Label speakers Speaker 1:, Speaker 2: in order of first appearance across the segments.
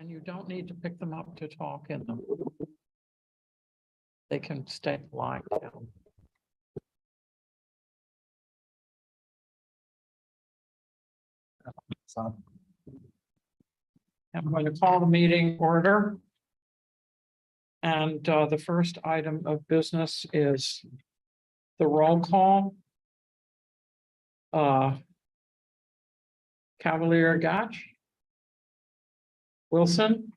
Speaker 1: And you don't need to pick them up to talk in them. They can stay lying down. I'm going to call the meeting order. And the first item of business is the roll call. Cavalier Gotch. Wilson.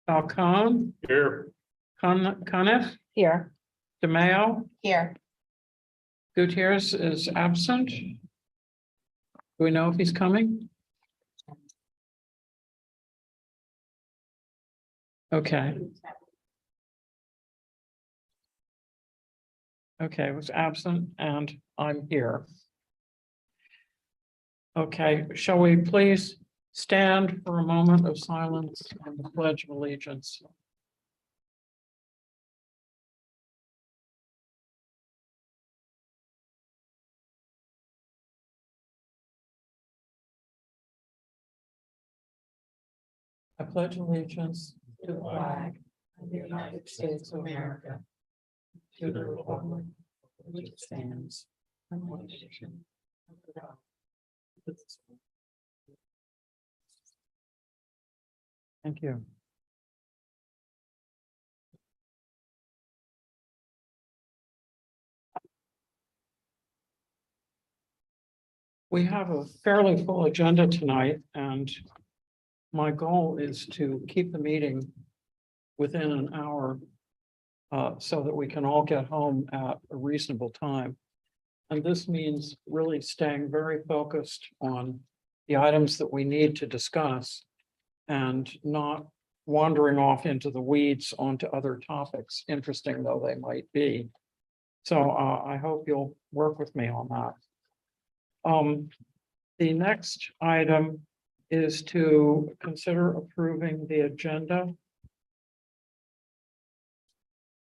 Speaker 1: Falcone.
Speaker 2: Here.
Speaker 1: Cuniff.
Speaker 3: Here.
Speaker 1: DeMayo.
Speaker 3: Here.
Speaker 1: Gutierrez is absent. Do we know if he's coming? Okay. Okay, was absent and I'm here. Okay, shall we please stand for a moment of silence and the Pledge of Allegiance? I pledge allegiance to the flag of the United States of America, to the republic which stands one nation under God. Thank you. We have a fairly full agenda tonight, and my goal is to keep the meeting within an hour so that we can all get home at a reasonable time. And this means really staying very focused on the items that we need to discuss and not wandering off into the weeds onto other topics, interesting though they might be. So I hope you'll work with me on that. The next item is to consider approving the agenda.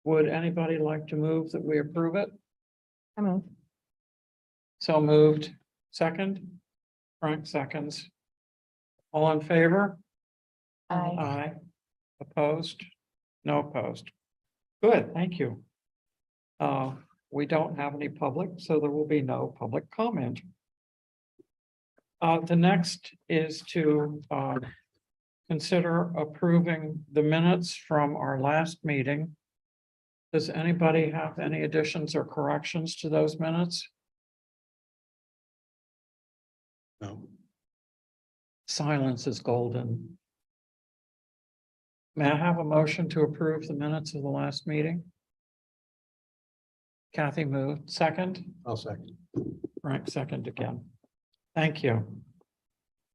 Speaker 1: Would anybody like to move that we approve it?
Speaker 3: I move.
Speaker 1: So moved. Second? Frank seconds. All in favor?
Speaker 3: Aye.
Speaker 1: Aye. Opposed? No opposed. Good, thank you. We don't have any public, so there will be no public comment. The next is to consider approving the minutes from our last meeting. Does anybody have any additions or corrections to those minutes?
Speaker 2: No.
Speaker 1: Silence is golden. May I have a motion to approve the minutes of the last meeting? Kathy moved. Second?
Speaker 2: I'll second.
Speaker 1: Frank second again. Thank you.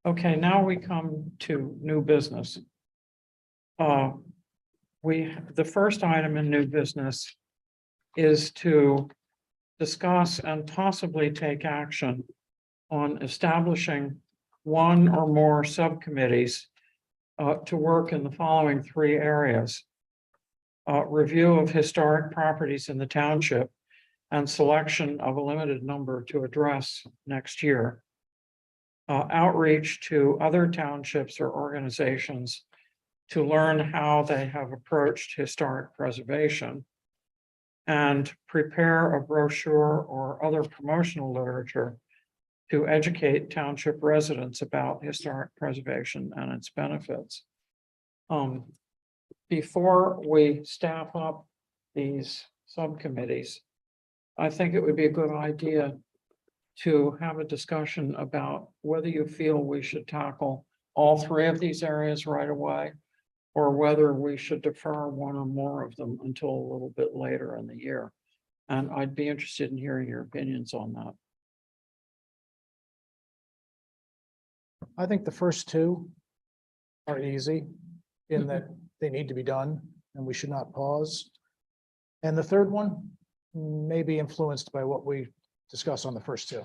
Speaker 1: Okay, now we come to new business. The first item in new business is to discuss and possibly take action on establishing one or more subcommittees to work in the following three areas. Review of historic properties in the township and selection of a limited number to address next year. Outreach to other townships or organizations to learn how they have approached historic preservation, and prepare a brochure or other promotional literature to educate township residents about historic preservation and its benefits. Before we staff up these subcommittees, I think it would be a good idea to have a discussion about whether you feel we should tackle all three of these areas right away, or whether we should defer one or more of them until a little bit later in the year. And I'd be interested in hearing your opinions on that.
Speaker 4: I think the first two are easy in that they need to be done and we should not pause. And the third one may be influenced by what we discuss on the first two.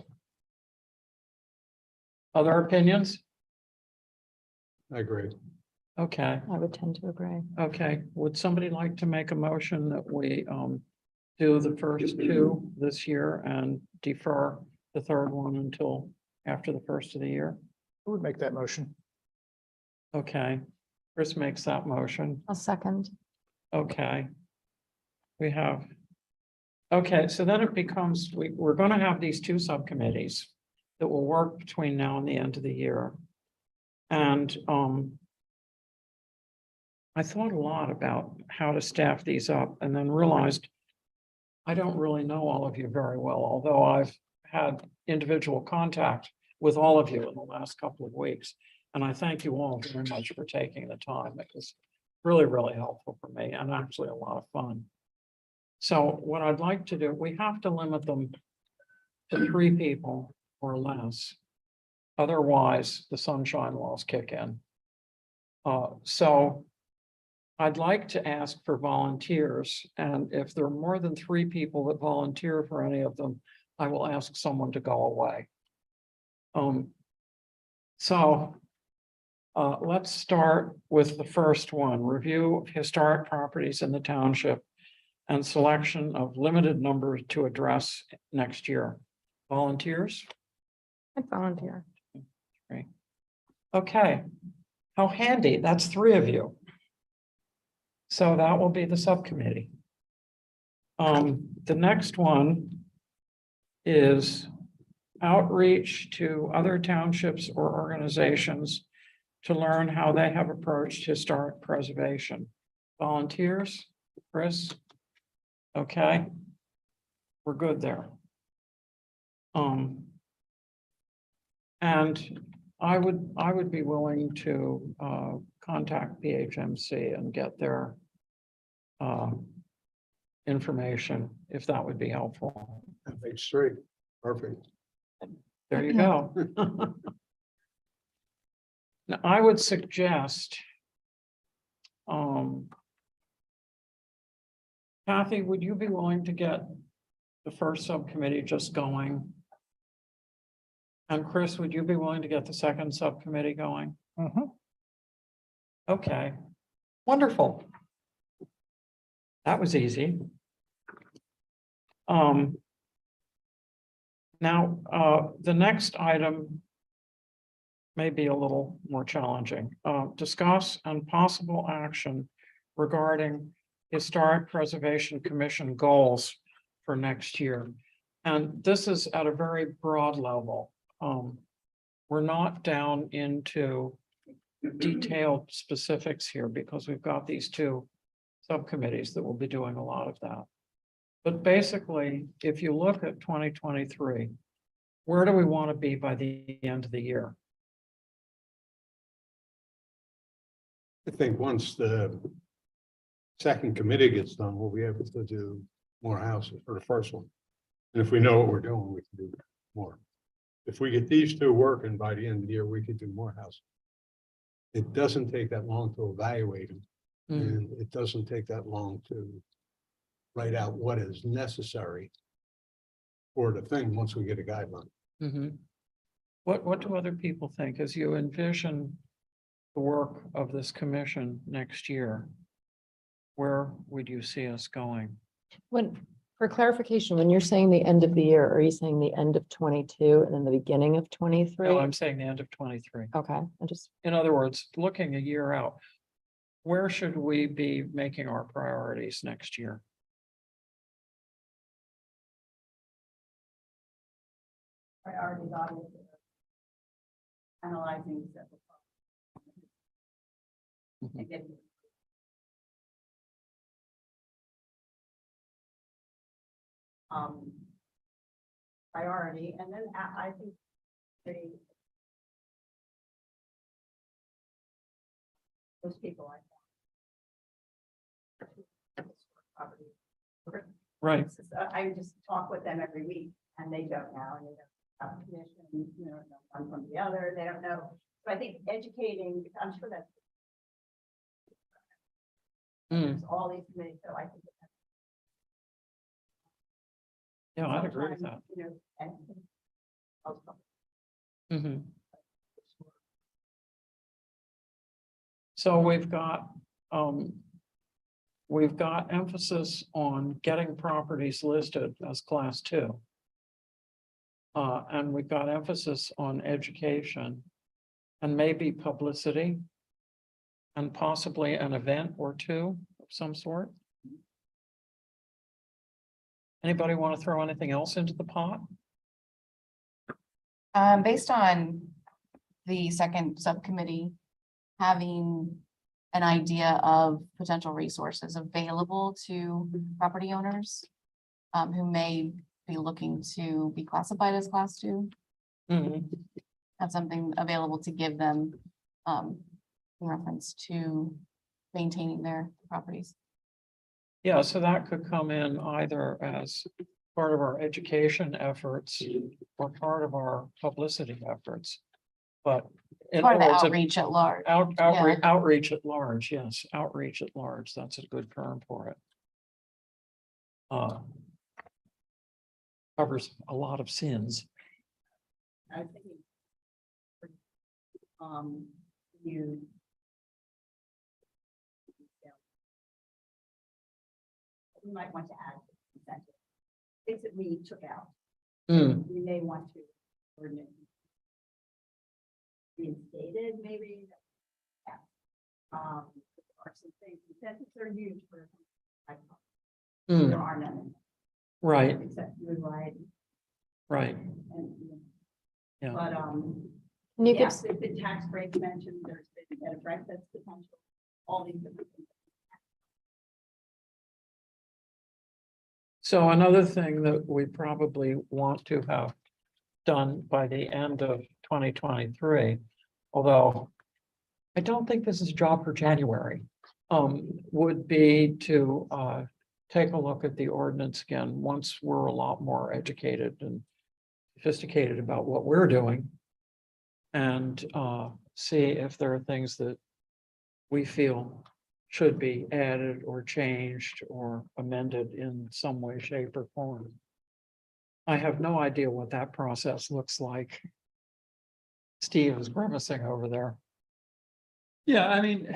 Speaker 1: Other opinions?
Speaker 2: I agree.
Speaker 1: Okay,
Speaker 3: I would tend to agree.
Speaker 1: okay. Would somebody like to make a motion that we do the first two this year and defer the third one until after the first of the year?
Speaker 4: Who would make that motion?
Speaker 1: Okay, Chris makes that motion.
Speaker 3: I'll second.
Speaker 1: Okay. We have. Okay, so then it becomes, we're gonna have these two subcommittees that will work between now and the end of the year. And, I thought a lot about how to staff these up and then realized I don't really know all of you very well, although I've had individual contact with all of you in the last couple of weeks. And I thank you all very much for taking the time. It was really, really helpful for me and actually a lot of fun. So what I'd like to do, we have to limit them to 3 people or less. Otherwise, the sunshine laws kick in. So I'd like to ask for volunteers, and if there are more than 3 people that volunteer for any of them, I will ask someone to go away. Let's start with the first one, review of historic properties in the township and selection of limited numbers to address next year. Volunteers?
Speaker 3: I'd volunteer.
Speaker 1: Okay, how handy, that's 3 of you. So that will be the subcommittee. The next one is outreach to other townships or organizations to learn how they have approached historic preservation. Volunteers, Chris? Okay. We're good there. And I would be willing to contact PHMC and get their information, if that would be helpful.
Speaker 2: Page 3, perfect.
Speaker 1: There you go. Now, I would suggest Kathy, would you be willing to get the first subcommittee just going? And Chris, would you be willing to get the second subcommittee going?
Speaker 4: Mhm.
Speaker 1: Okay, wonderful. That was easy. Now, the next item may be a little more challenging. Discuss and possible action regarding Historic Preservation Commission goals for next year. And this is at a very broad level. We're not down into detailed specifics here because we've got these 2 subcommittees that will be doing a lot of that. But basically, if you look at 2023, where do we want to be by the end of the year?
Speaker 2: I think once the second committee gets done, we'll be able to do more houses for the first one. And if we know what we're doing, we can do more. If we get these 2 working by the end of the year, we could do more houses. It doesn't take that long to evaluate them. And it doesn't take that long to write out what is necessary for the thing once we get a guideline.
Speaker 1: What do other people think as you envision the work of this commission next year? Where would you see us going?
Speaker 3: For clarification, when you're saying the end of the year, are you saying the end of 22 and then the beginning of 23?
Speaker 1: No, I'm saying the end of 23.
Speaker 3: Okay, I just,
Speaker 1: In other words, looking a year out, where should we be making our priorities next year?
Speaker 5: Priorities obviously analyzing several problems.
Speaker 1: Mhm.
Speaker 5: And getting priority, and then I think those people
Speaker 1: Right.
Speaker 5: I just talk with them every week and they don't know, and they don't have a commission, one from the other, they don't know. So I think educating, I'm sure that's there's all these committees, so I think.
Speaker 1: Yeah, I'd agree with that. Mhm. So we've got emphasis on getting properties listed as class 2. And we've got emphasis on education and maybe publicity. and possibly an event or two of some sort. Anybody want to throw anything else into the pot?
Speaker 6: Based on the second subcommittee having an idea of potential resources available to property owners who may be looking to be classified as class 2, have something available to give them in reference to maintaining their properties.
Speaker 1: Yeah, so that could come in either as part of our education efforts or part of our publicity efforts. But in
Speaker 6: Part of
Speaker 1: other
Speaker 6: the
Speaker 1: words,
Speaker 6: outreach at large.
Speaker 1: outreach at large, yes, outreach at large, that's a good term for it. Covers a lot of sins.
Speaker 5: I was thinking. You. We might want to add incentive. Things that we took out, we may want to. Ordinance. Reinstated, maybe. Yeah. Or some things, incentives are huge for. There are none.
Speaker 1: Right,
Speaker 5: Except you right.
Speaker 1: right,
Speaker 5: And,
Speaker 1: yeah.
Speaker 5: but,
Speaker 3: And you could,
Speaker 5: yes, the tax break mentioned, there's been bed and breakfast potential, all these different things.
Speaker 1: So another thing that we probably want to have done by the end of 2023, although I don't think this is a job for January, would be to take a look at the ordinance again, once we're a lot more educated and sophisticated about what we're doing. And see if there are things that we feel should be added or changed or amended in some way, shape, or form. I have no idea what that process looks like. Steve is grimacing over there.
Speaker 7: Yeah, I mean,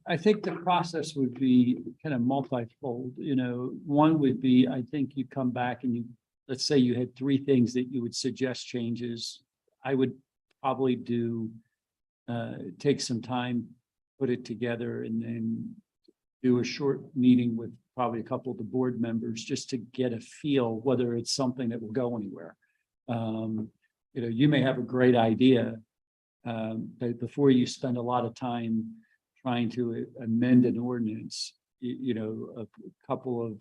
Speaker 7: I think the process would be kind of multifold, you know, one would be, I think you come back and you, let's say you had 3 things that you would suggest changes. I would probably take some time, put it together, and then do a short meeting with probably a couple of the board members just to get a feel whether it's something that will go anywhere. You know, you may have a great idea, but before you spend a lot of time trying to amend an ordinance, you know, a couple of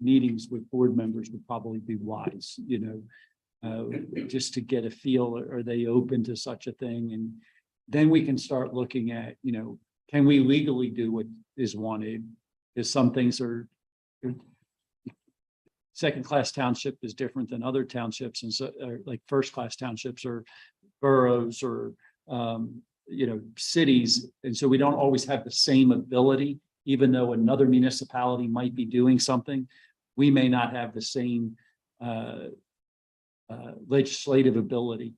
Speaker 7: meetings with board members would probably be wise, you know, just to get a feel, are they open to such a thing? And then we can start looking at, you know, can we legally do what is wanted? Because some things are, second-class township is different than other townships, and so like first-class townships or boroughs or you know, cities, and so we don't always have the same ability. Even though another municipality might be doing something, we may not have the same legislative ability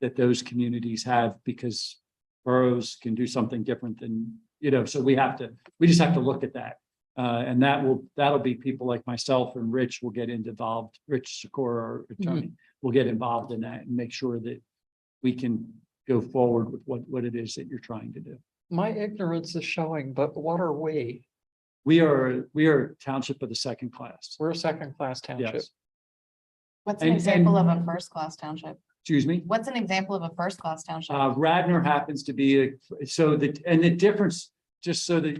Speaker 7: that those communities have, because boroughs can do something different than, you know, so we just have to look at that. And that'll be people like myself and Rich will get involved. Rich Sikora, our attorney, will get involved in that and make sure that we can go forward with what it is that you're trying to do.
Speaker 1: My ignorance is showing, but what are we?
Speaker 7: We are a township of the second class.
Speaker 1: We're a second-class township.
Speaker 7: Yes.
Speaker 6: What's an
Speaker 7: And-
Speaker 6: example of a first-class township?
Speaker 7: Excuse me?
Speaker 6: What's an example of a first-class township?
Speaker 7: Radnor happens to be the difference, just so that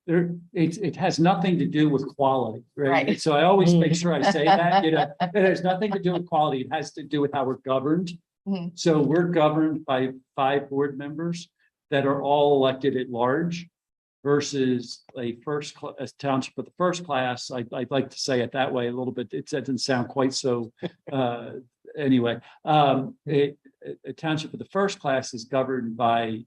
Speaker 7: it has nothing to do with quality, right?
Speaker 6: Right.
Speaker 7: So I always make sure I say that, you know, it has nothing to do with quality. It has to do with how we're governed.
Speaker 6: Mhm.
Speaker 7: So we're governed by 5 board members that are all elected at large versus a township of the first class. I'd like to say it that way a little bit. It doesn't sound quite so, anyway. A township of the first class is governed by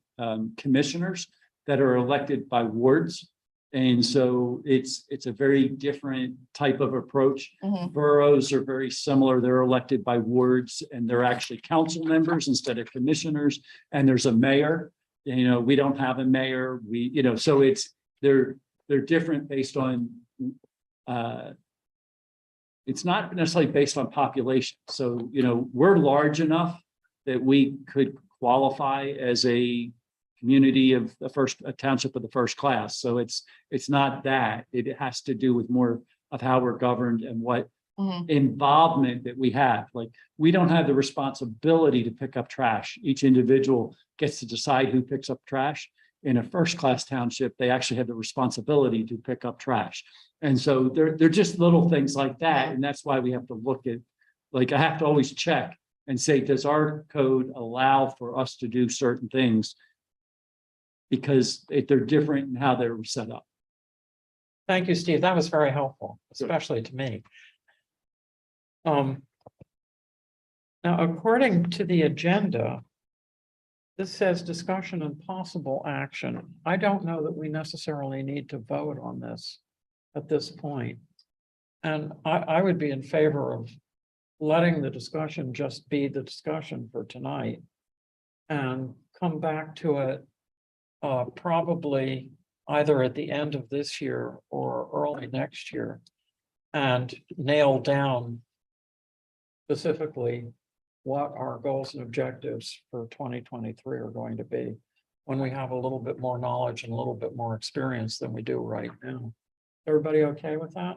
Speaker 7: commissioners that are elected by wards. And so it's a very different type of approach.
Speaker 6: Mhm.
Speaker 7: Boroughs are very similar. They're elected by wards and they're actually council members instead of commissioners. And there's a mayor. You know, we don't have a mayor. You know, so they're different based on it's not necessarily based on population. So, you know, we're large enough that we could qualify as a community of the first, a township of the first class. So it's not that. It has to do with more of how we're governed and what
Speaker 6: Mhm.
Speaker 7: involvement that we have. Like, we don't have the responsibility to pick up trash. Each individual gets to decide who picks up trash. In a first-class township, they actually have the responsibility to pick up trash. And so they're just little things like that. And that's why we have to look at, like, I have to always check and say, does our code allow for us to do certain things? Because they're different in how they're set up.
Speaker 1: Thank you, Steve. That was very helpful, especially to me. Now, according to the agenda, this says discussion and possible action. I don't know that we necessarily need to vote on this at this point. And I would be in favor of letting the discussion just be the discussion for tonight and come back to it probably either at the end of this year or early next year and nail down specifically what our goals and objectives for 2023 are going to be when we have a little bit more knowledge and a little bit more experience than we do right now. Everybody okay with that?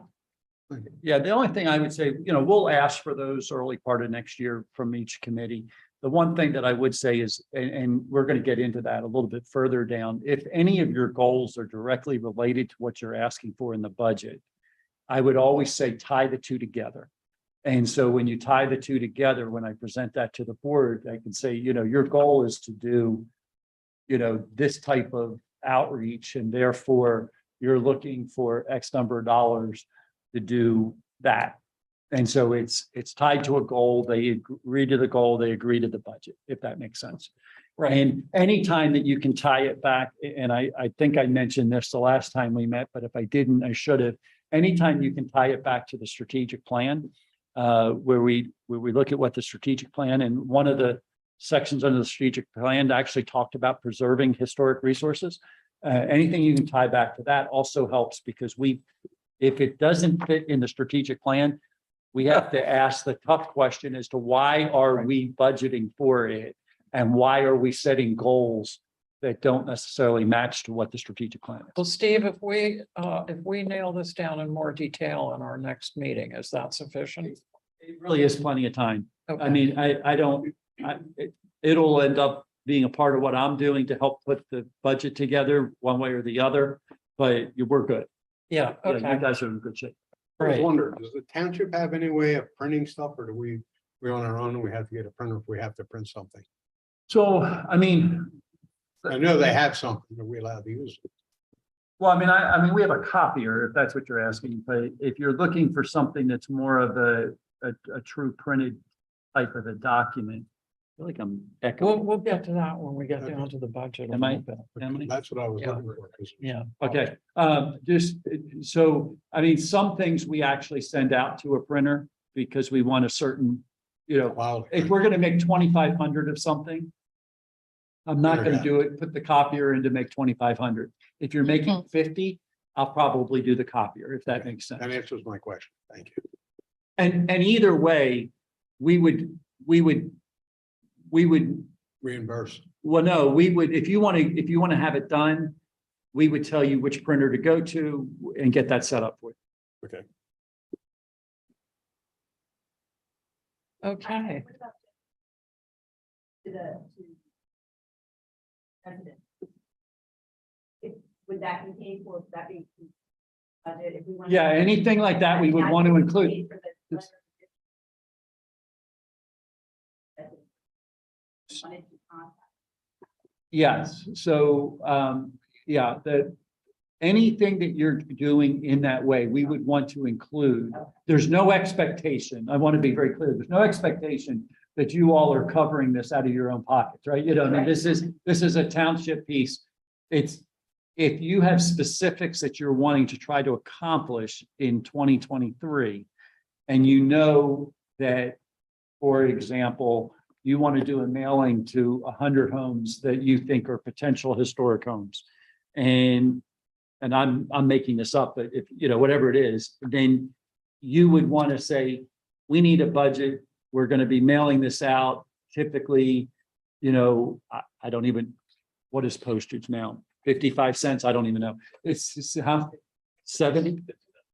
Speaker 7: Yeah, the only thing I would say, we'll ask for those early part of next year from each committee. The one thing that I would say is, and we're going to get into that a little bit further down, if any of your goals are directly related to what you're asking for in the budget, I would always say tie the two together. And so when you tie the two together, when I present that to the board, I can say, your goal is to do, this type of outreach, and therefore you're looking for X number of dollars to do that. And so it's tied to a goal. They agree to the goal, they agree to the budget, if that makes sense.
Speaker 1: Right.
Speaker 7: And anytime that you can tie it back, and I think I mentioned this the last time we met, but if I didn't, I should have. Anytime you can tie it back to the strategic plan, where we look at what the strategic plan, and one of the sections under the strategic plan actually talked about preserving historic resources. Anything you can tie back to that also helps, because if it doesn't fit in the strategic plan, we have to ask the tough question as to why are we budgeting for it? And why are we setting goals that don't necessarily match to what the strategic plan
Speaker 1: Well,
Speaker 7: is?
Speaker 1: Steve, if we nail this down in more detail in our next meeting, is that sufficient?
Speaker 7: It really is plenty of time. I
Speaker 1: Okay.
Speaker 7: mean, it'll end up being a part of what I'm doing to help put the budget together one way or the other, but we're good.
Speaker 1: Yeah,
Speaker 7: Yeah,
Speaker 1: okay,
Speaker 7: you guys are in good shape.
Speaker 2: I was
Speaker 1: great.
Speaker 2: wondering, does the township have any way of printing stuff, or do we're on our own and we have to get a printer if we have to print something?
Speaker 7: So, I mean,
Speaker 2: I know they have something, are we allowed to use it?
Speaker 7: well, I mean, we have a copier, if that's what you're asking, but if you're looking for something that's more of a true printed type of a document, I feel like I'm echoing.
Speaker 1: We'll get to that when we get down to the budget. a
Speaker 7: Am I-
Speaker 1: little bit.
Speaker 7: Emily?
Speaker 2: That's what I was
Speaker 1: Yeah.
Speaker 2: looking for. 'Cause
Speaker 1: Yeah.
Speaker 7: Okay, some things we actually send out to a printer because we want a certain,
Speaker 2: Wow.
Speaker 7: if we're gonna make 2,500 of something, I'm not gonna do it, put the copier in to make 2,500. If you're making 50, I'll probably do the copier, if that makes sense.
Speaker 2: That answers my question. Thank you.
Speaker 7: And either way, we would,
Speaker 2: Reimburse.
Speaker 7: well, no, we would, if you want to have it done, we would tell you which printer to go to and get that set up for you.
Speaker 2: Okay.
Speaker 1: Okay,
Speaker 5: What about to residents? Would that be paid for, would that be budget if we want?
Speaker 7: Yeah, anything like that, we would want to include. Yes, so, anything that you're doing in that way, we would want to include. There's no expectation, I want to be very clear, there's no expectation that you all are covering this out of your own pockets, right? I mean, this is a township piece. It's, if you have specifics that you're wanting to try to accomplish in 2023, and that, for example, you want to do a mailing to 100 homes that you think are potential historic homes. And I'm making this up, but if, whatever it is, then you would want to say, we need a budget. We're going to be mailing this out. Typically, I don't even, what is postage now? 55 cents? I don't even know. It's how 70,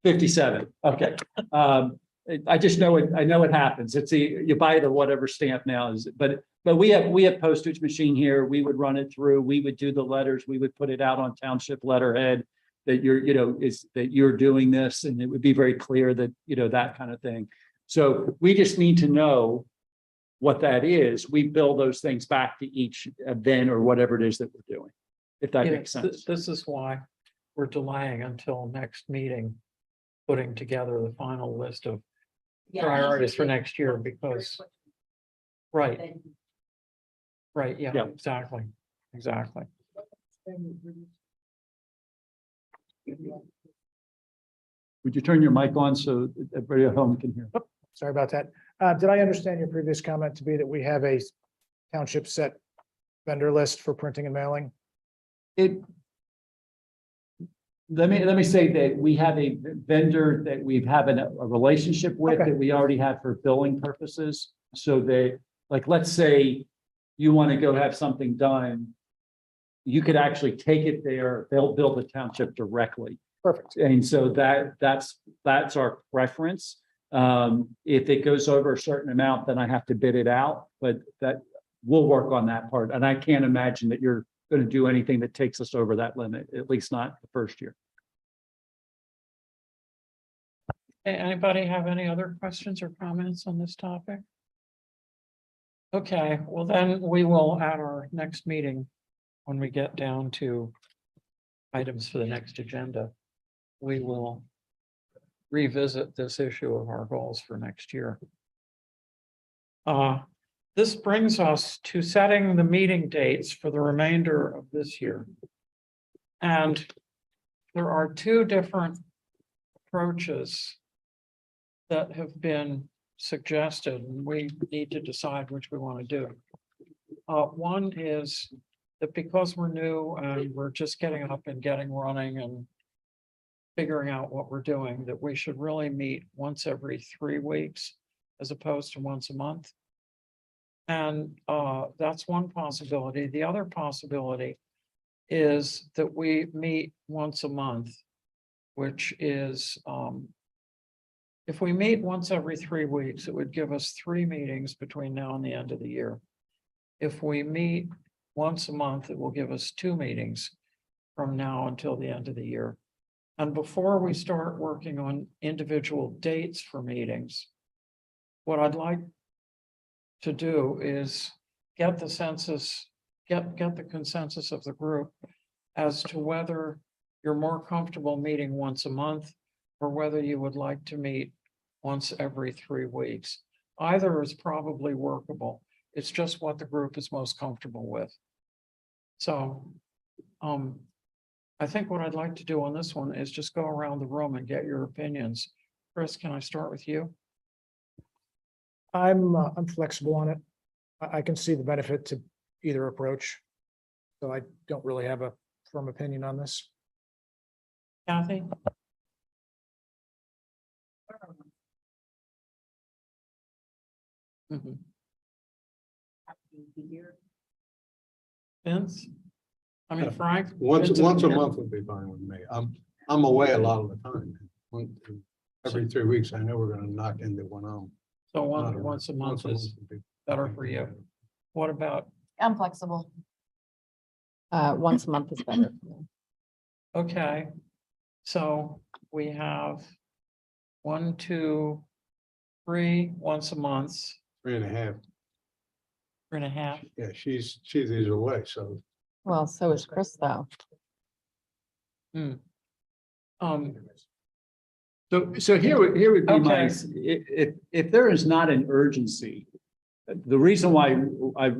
Speaker 7: 57. Okay. I just know it, I know it happens. It's you buy the whatever stamp now is, but we have postage machine here. We would run it through. We would do the letters. We would put it out on township letterhead that you're doing this, and it would be very clear that, that kind of thing. So we just need to know what that is. We bill those things back to each event or whatever it is that we're doing, if that makes sense.
Speaker 1: This is why we're delaying until next meeting, putting together the final list of priorities for next year, because, right, yeah,
Speaker 7: Yeah.
Speaker 1: exactly.
Speaker 7: Would you turn your mic on so everybody at home can hear?
Speaker 4: Sorry about that. Did I understand your previous comment to be that we have a township set vendor list for printing and mailing?
Speaker 7: Let me say that we have a vendor that we've having a relationship with
Speaker 4: Okay.
Speaker 7: that we already have for billing purposes. So they, like, let's say you want to go have something done. You could actually take it there. They'll bill the township directly.
Speaker 4: Perfect.
Speaker 7: And so that's our preference. If it goes over a certain amount, then I have to bid it out, but that we'll work on that part. And I can't imagine that you're going to do anything that takes us over that limit, at least not the first year.
Speaker 1: Anybody have any other questions or comments on this topic? Okay, well then we will at our next meeting, when we get down to items for the next agenda, we will revisit this issue of our goals for next year. This brings us to setting the meeting dates for the remainder of this year. And there are two different approaches that have been suggested, and we need to decide which we want to do. One is that because we're new and we're just getting up and getting running and figuring out what we're doing, that we should really meet once every 3 weeks as opposed to once a month. And that's one possibility. The other possibility is that we meet once a month, which is if we meet once every 3 weeks, it would give us 3 meetings between now and the end of the year. If we meet once a month, it will give us 2 meetings from now until the end of the year. And before we start working on individual dates for meetings, what I'd like to do is get the census, get the consensus of the group as to whether you're more comfortable meeting once a month or whether you would like to meet once every 3 weeks. Either is probably workable. It's just what the group is most comfortable with. So, I think what I'd like to do on this one is just go around the room and get your opinions. Chris, can I start with you?
Speaker 4: I'm flexible on it. I can see the benefit to either approach. So I don't really have a firm opinion on this.
Speaker 1: Kathy? Mhm. Vince? I mean, Frank?
Speaker 2: Once
Speaker 1: Vince
Speaker 2: a
Speaker 1: isn't here.
Speaker 2: month would be fine with me. I'm away a lot of the time. Every 3 weeks, I know we're gonna knock into one on.
Speaker 1: So once a month is
Speaker 2: would be
Speaker 1: better for you. What about,
Speaker 6: I'm flexible.
Speaker 3: Once a month is better. for me.
Speaker 1: okay, so we have 1, 2, 3, once a month,
Speaker 2: 3.5.
Speaker 1: 3.5.
Speaker 2: Yeah, she's away, so
Speaker 3: Well, so is Chris, though.
Speaker 1: Um,
Speaker 7: So here would be my,
Speaker 1: Okay.
Speaker 7: if there is not an urgency, the reason why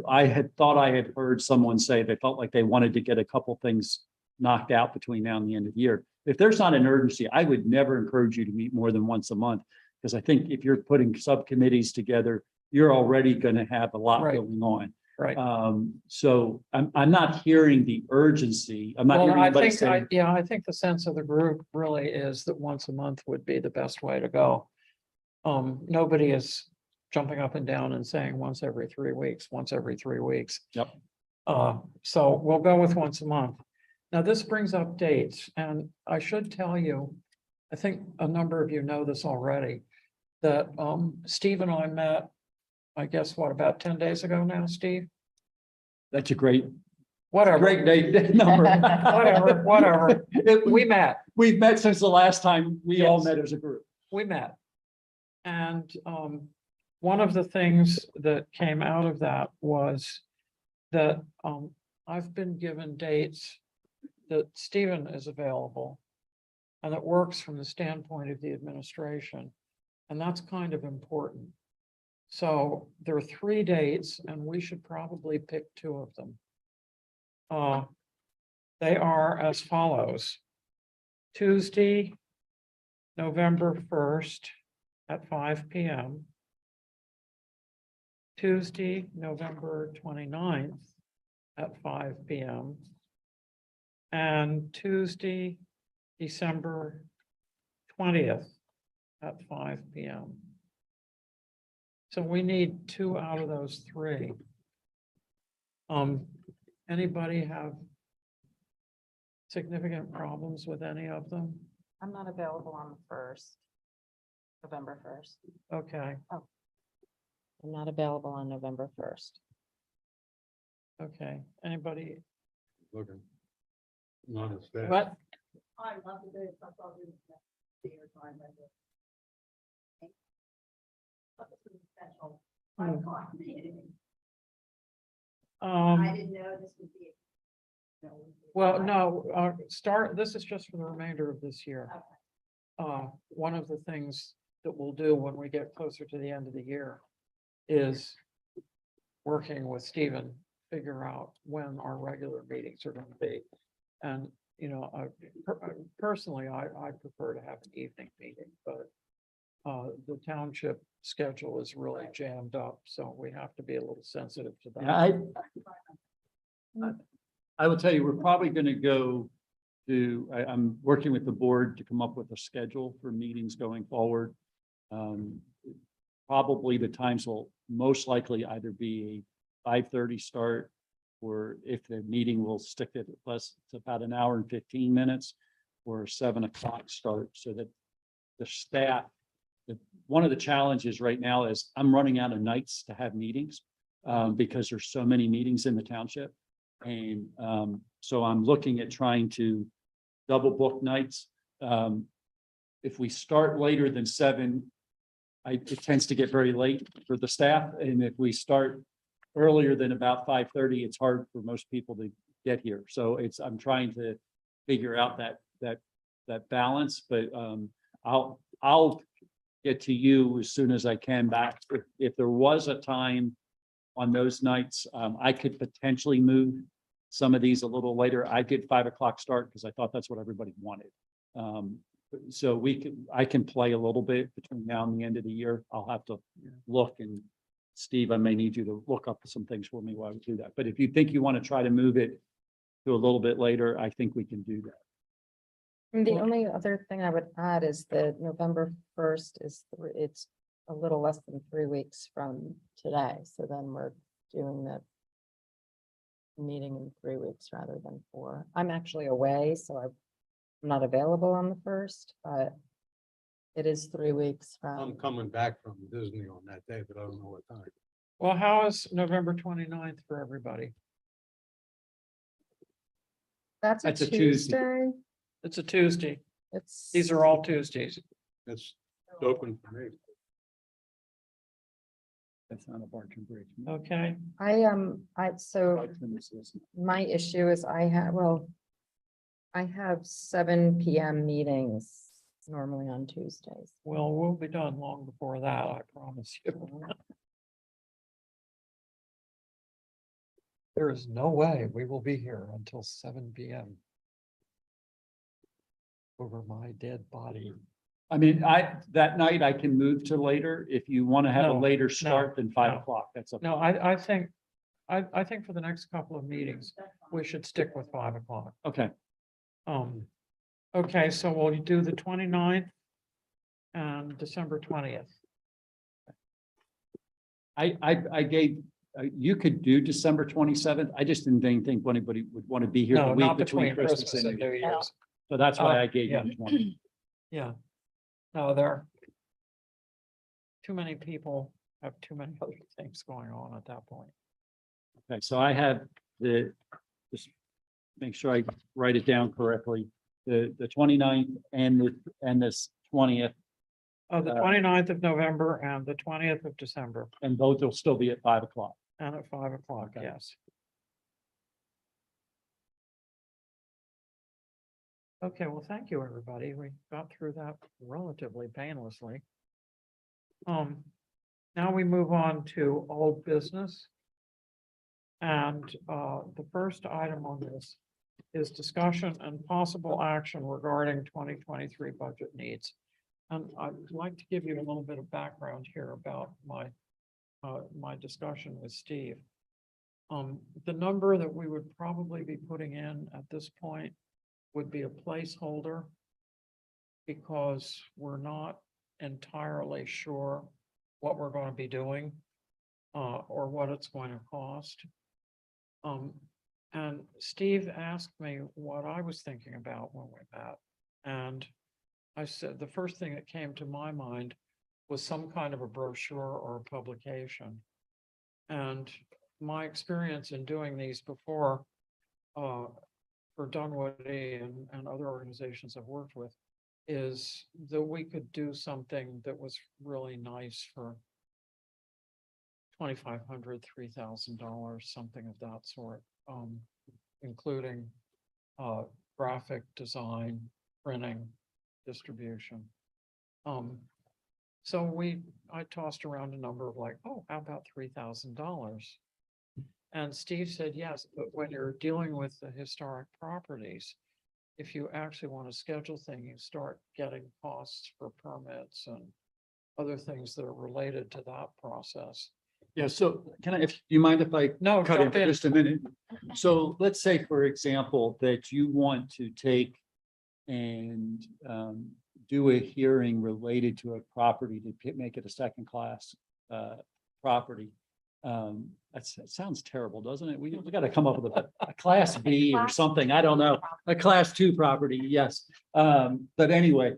Speaker 7: I had thought I had heard someone say they felt like they wanted to get a couple things knocked out between now and the end of the year. If there's not an urgency, I would never encourage you to meet more than once a month. Because I think if you're putting subcommittees together, you're already going to have a lot
Speaker 1: Right.
Speaker 7: going on.
Speaker 1: right.
Speaker 7: So I'm not hearing the urgency. I'm not
Speaker 1: Well,
Speaker 7: hearing
Speaker 1: I
Speaker 7: anybody
Speaker 1: think,
Speaker 7: saying,
Speaker 1: I think the sense of the group really is that once a month would be the best way to go. Nobody is jumping up and down and saying once every 3 weeks, once every 3 weeks.
Speaker 7: Yep.
Speaker 1: So we'll go with once a month. Now, this brings up dates, and I should tell you, I think a number of you know this already, that Steve and I met, I guess, what, about 10 days ago now, Steve?
Speaker 7: That's a great
Speaker 1: Whatever,
Speaker 7: date number.
Speaker 1: whatever. We met.
Speaker 7: We've met since the last time we all
Speaker 1: Yes.
Speaker 7: met as a group.
Speaker 1: We met. And one of the things that came out of that was that I've been given dates that Stephen is available and that works from the standpoint of the administration. And that's kind of important. So there are 3 dates and we should probably pick 2 of them. They are as follows. Tuesday, November 1st at 5 p.m. Tuesday, November 29th at 5 p.m. And Tuesday, December 20th at 5 p.m. So we need 2 out of those 3. Anybody have significant problems with any of them?
Speaker 3: I'm not available on the first, November 1st.
Speaker 1: Okay,
Speaker 3: I'm not available on November 1st.
Speaker 1: okay. Anybody,
Speaker 2: Looking. Not as bad.
Speaker 1: what?
Speaker 5: I love to do it, so I'll do it. Time, but it's a special 5 o'clock meeting. I didn't know this would be.
Speaker 1: Well, no, this is just for the remainder of this year.
Speaker 5: Okay.
Speaker 1: One of the things that we'll do when we get closer to the end of the year is working with Stephen, figure out when our regular meetings are going to be. And, you know, personally, I prefer to have an evening meeting, but the township schedule is really jammed up, so we have to be a little sensitive to that.
Speaker 7: Yeah, I will tell you, we're probably going to go to, I'm working with the board to come up with a schedule for meetings going forward. Probably the times will most likely either be a 5:30 start, or if the meeting will stick at less, it's about an hour and 15 minutes, or 7 o'clock start, so that the staff, one of the challenges right now is I'm running out of nights to have meetings because there's so many meetings in the township. And so I'm looking at trying to double book nights. If we start later than 7, it tends to get very late for the staff. And if we start earlier than about 5:30, it's hard for most people to get here. So I'm trying to figure out that balance, but I'll get to you as soon as I can back. If there was a time on those nights, I could potentially move some of these a little later. I did 5 o'clock start because I thought that's what everybody wanted. So I can play a little bit between now and the end of the year. I'll have to look, and Steve, I may need you to look up some things for me while we do that. But if you think you want to try to move it to a little bit later, I think we can do that.
Speaker 3: And the only other thing I would add is that November 1st it's a little less than 3 weeks from today. So then we're doing that meeting in 3 weeks rather than 4. I'm actually away, so I'm not available on the 1st, but it is 3 weeks
Speaker 2: I'm
Speaker 3: from.
Speaker 2: coming back from Disney on that day, but I don't know what time.
Speaker 1: Well, how is November 29th for everybody?
Speaker 3: That's a
Speaker 7: That's a Tuesday.
Speaker 3: Tuesday.
Speaker 1: It's a Tuesday.
Speaker 3: It's.
Speaker 1: These are all Tuesdays.
Speaker 2: It's open for me.
Speaker 7: That's not a Barton Bridge.
Speaker 1: Okay,
Speaker 3: So my issue is I have 7 PM meetings normally on Tuesdays.
Speaker 1: well, we'll be done long before that, I promise you. There is no way we will be here until 7 p.m. over my dead body.
Speaker 7: I mean, that night I can move to later. If you want to have a
Speaker 1: No,
Speaker 7: later start than 5
Speaker 1: no.
Speaker 7: o'clock, that's up.
Speaker 1: No, I think for the next couple of meetings, we should stick with 5 o'clock.
Speaker 7: Okay,
Speaker 1: Okay, so we'll do the 29th and December 20th.
Speaker 7: I gave you could do December 27th. I just didn't think anybody would want to be here the
Speaker 1: No,
Speaker 7: week
Speaker 1: not
Speaker 7: between Christmas and New
Speaker 1: New
Speaker 7: Year.
Speaker 1: Year's.
Speaker 7: So that's why
Speaker 1: Oh,
Speaker 7: I gave you
Speaker 1: yeah.
Speaker 7: the 20.
Speaker 1: Yeah. No, there. Too many people have too many other things going on at that point.
Speaker 7: Okay, so I have just make sure I write it down correctly. The 29th and this 20th,
Speaker 1: Oh, the 29th of November and the 20th of December,
Speaker 7: and both will still be at 5 o'clock.
Speaker 1: and at 5 o'clock,
Speaker 7: Okay.
Speaker 1: yes. Okay, well, thank you, everybody. We got through that relatively painlessly. Now we move on to old business. And the first item on this is discussion and possible action regarding 2023 budget needs. And I'd like to give you a little bit of background here about my discussion with Steve. The number that we would probably be putting in at this point would be a placeholder, because we're not entirely sure what we're going to be doing or what it's going to cost. And Steve asked me what I was thinking about when we met. And I said, the first thing that came to my mind was some kind of a brochure or a publication. And my experience in doing these before, for Dunwoody and other organizations I've worked with, is that we could do something that was really nice for $2,500, $3,000, something of that sort, including graphic design, printing, distribution. So I tossed around a number of like, oh, how about $3,000? And Steve said, yes, but when you're dealing with the historic properties, if you actually want to schedule things, you start getting costs for permits and other things that are related to that process.
Speaker 7: Yeah, so can I, if you mind if I
Speaker 1: No,
Speaker 7: cut in
Speaker 1: jump
Speaker 7: for
Speaker 1: in.
Speaker 7: just a minute? So let's say, for example, that you want to take and do a hearing related to a property to make it a second class property. That sounds terrible, doesn't it? We got to come up with a class B or something. I don't know, a class 2 property. Yes. But anyway,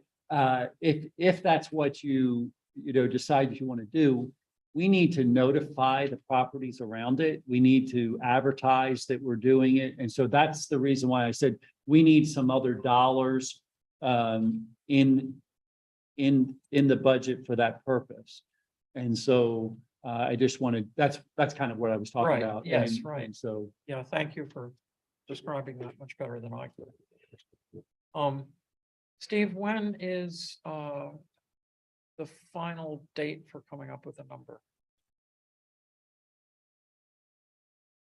Speaker 7: if that's what you decide you want to do, we need to notify the properties around it. We need to advertise that we're doing it. And so that's the reason why I said we need some other dollars in the budget for that purpose. And so I just wanted, that's kind of what I was talking
Speaker 1: Right,
Speaker 7: about.
Speaker 1: yes,
Speaker 7: And-
Speaker 1: right.
Speaker 7: And so,
Speaker 1: Yeah, thank you for describing that much better than I could. Steve, when is the final date for coming up with a number?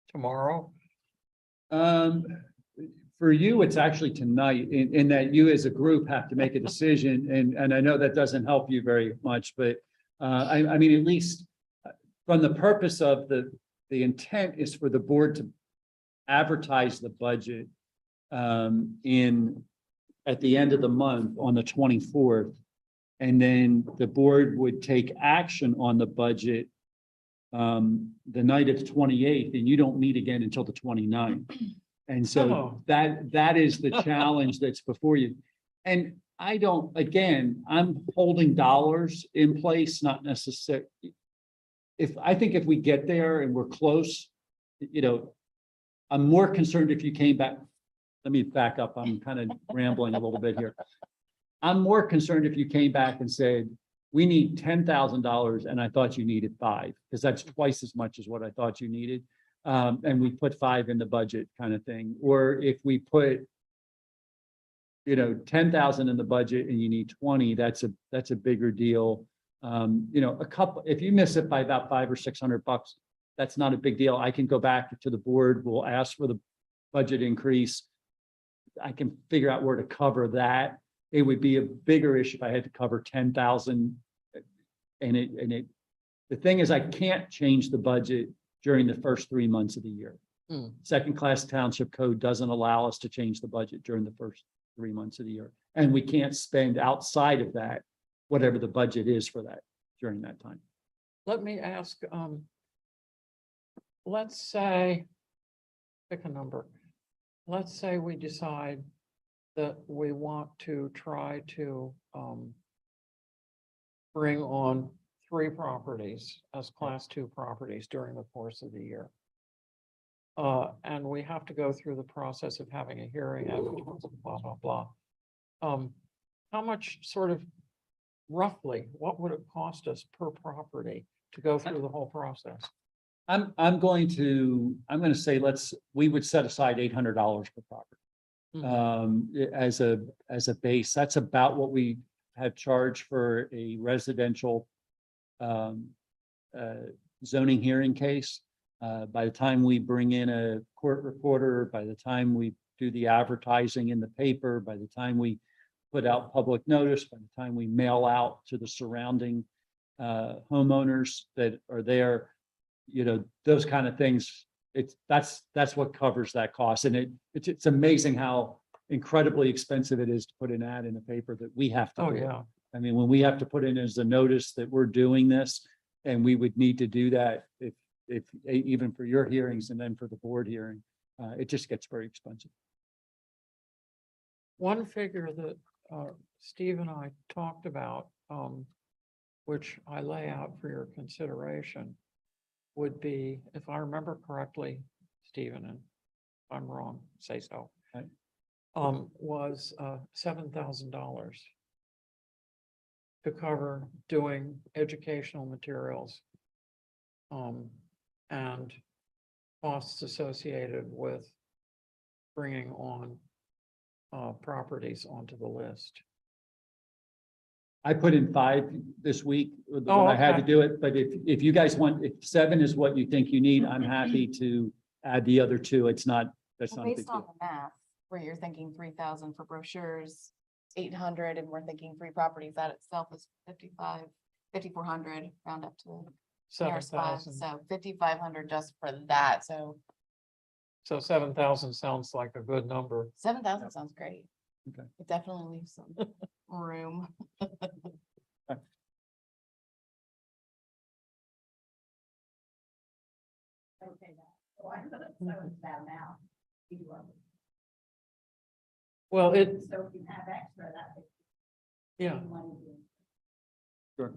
Speaker 1: Tomorrow?
Speaker 7: for you, it's actually tonight in that you as a group have to make a decision. And I know that doesn't help you very much, but I mean, at least from the purpose of the intent is for the board to advertise the budget at the end of the month on the 24th. And then the board would take action on the budget the night of the 28th, and you don't meet again until the 29th. And so
Speaker 1: Oh.
Speaker 7: that is the challenge that's before you. And I don't, again, I'm holding dollars in place, not necessarily. I think if we get there and we're close, I'm more concerned if you came back. Let me back up. I'm kind of rambling a little bit here. I'm more concerned if you came back and said, we need $10,000 and I thought you needed $5,000, because that's twice as much as what I thought you needed. And we put $5,000 in the budget kind of thing. Or if we put, 10,000 in the budget and you need 20, that's a bigger deal. If you miss it by about $500 or $600, that's not a big deal. I can go back to the board. We'll ask for the budget increase. I can figure out where to cover that. It would be a bigger issue if I had to cover 10,000. The thing is, I can't change the budget during the first 3 months of the year. Second class township code doesn't allow us to change the budget during the first 3 months of the year. And we can't spend outside of that, whatever the budget is for that during that time.
Speaker 1: Let me ask, let's say, pick a number. Let's say we decide that we want to try to, bring on 3 properties as class 2 properties during the course of the year. And we have to go through the process of having a hearing, blah, blah, blah. How much sort of roughly, what would it cost us per property to go through the whole process?
Speaker 7: I'm going to say, we would set aside $800 per property. As a base, that's about what we have charged for a residential zoning hearing case. By the time we bring in a court reporter, by the time we do the advertising in the paper, by the time we put out public notice, by the time we mail out to the surrounding homeowners that are there, those kind of things, that's what covers that cost. And it's amazing how incredibly expensive it is to put an ad in a paper that we have to
Speaker 1: Oh,
Speaker 7: do.
Speaker 1: yeah.
Speaker 7: I mean, when we have to put in as a notice that we're doing this, and we would need to do that if even for your hearings and then for the board hearing, it just gets very expensive.
Speaker 1: One figure that Steve and I talked about, which I lay out for your consideration, would be, if I remember correctly, Stephen, and if I'm wrong, say so.
Speaker 7: Right.
Speaker 1: Was $7,000 to cover doing educational materials. And costs associated with bringing on properties onto the list.
Speaker 7: I put in 5 this week when
Speaker 1: Oh,
Speaker 7: I had to
Speaker 1: okay.
Speaker 7: do it, but if you guys want, if 7 is what you think you need, I'm happy to add the other 2. That's not a big
Speaker 6: Based on
Speaker 7: deal.
Speaker 6: the math, where you're thinking 3,000 for brochures, 800, and we're thinking 3 properties, that itself is 5,400, round up to the nearest 5,
Speaker 1: 7,000.
Speaker 6: so 5,500 just for that, so
Speaker 1: So 7,000 sounds like a good number.
Speaker 6: 7,000 sounds great.
Speaker 7: Okay.
Speaker 6: It definitely leaves some room.
Speaker 5: Okay, so I thought so it's about now. You are.
Speaker 1: Well, it,
Speaker 5: So if you have extra, that.
Speaker 1: yeah.
Speaker 7: Sure.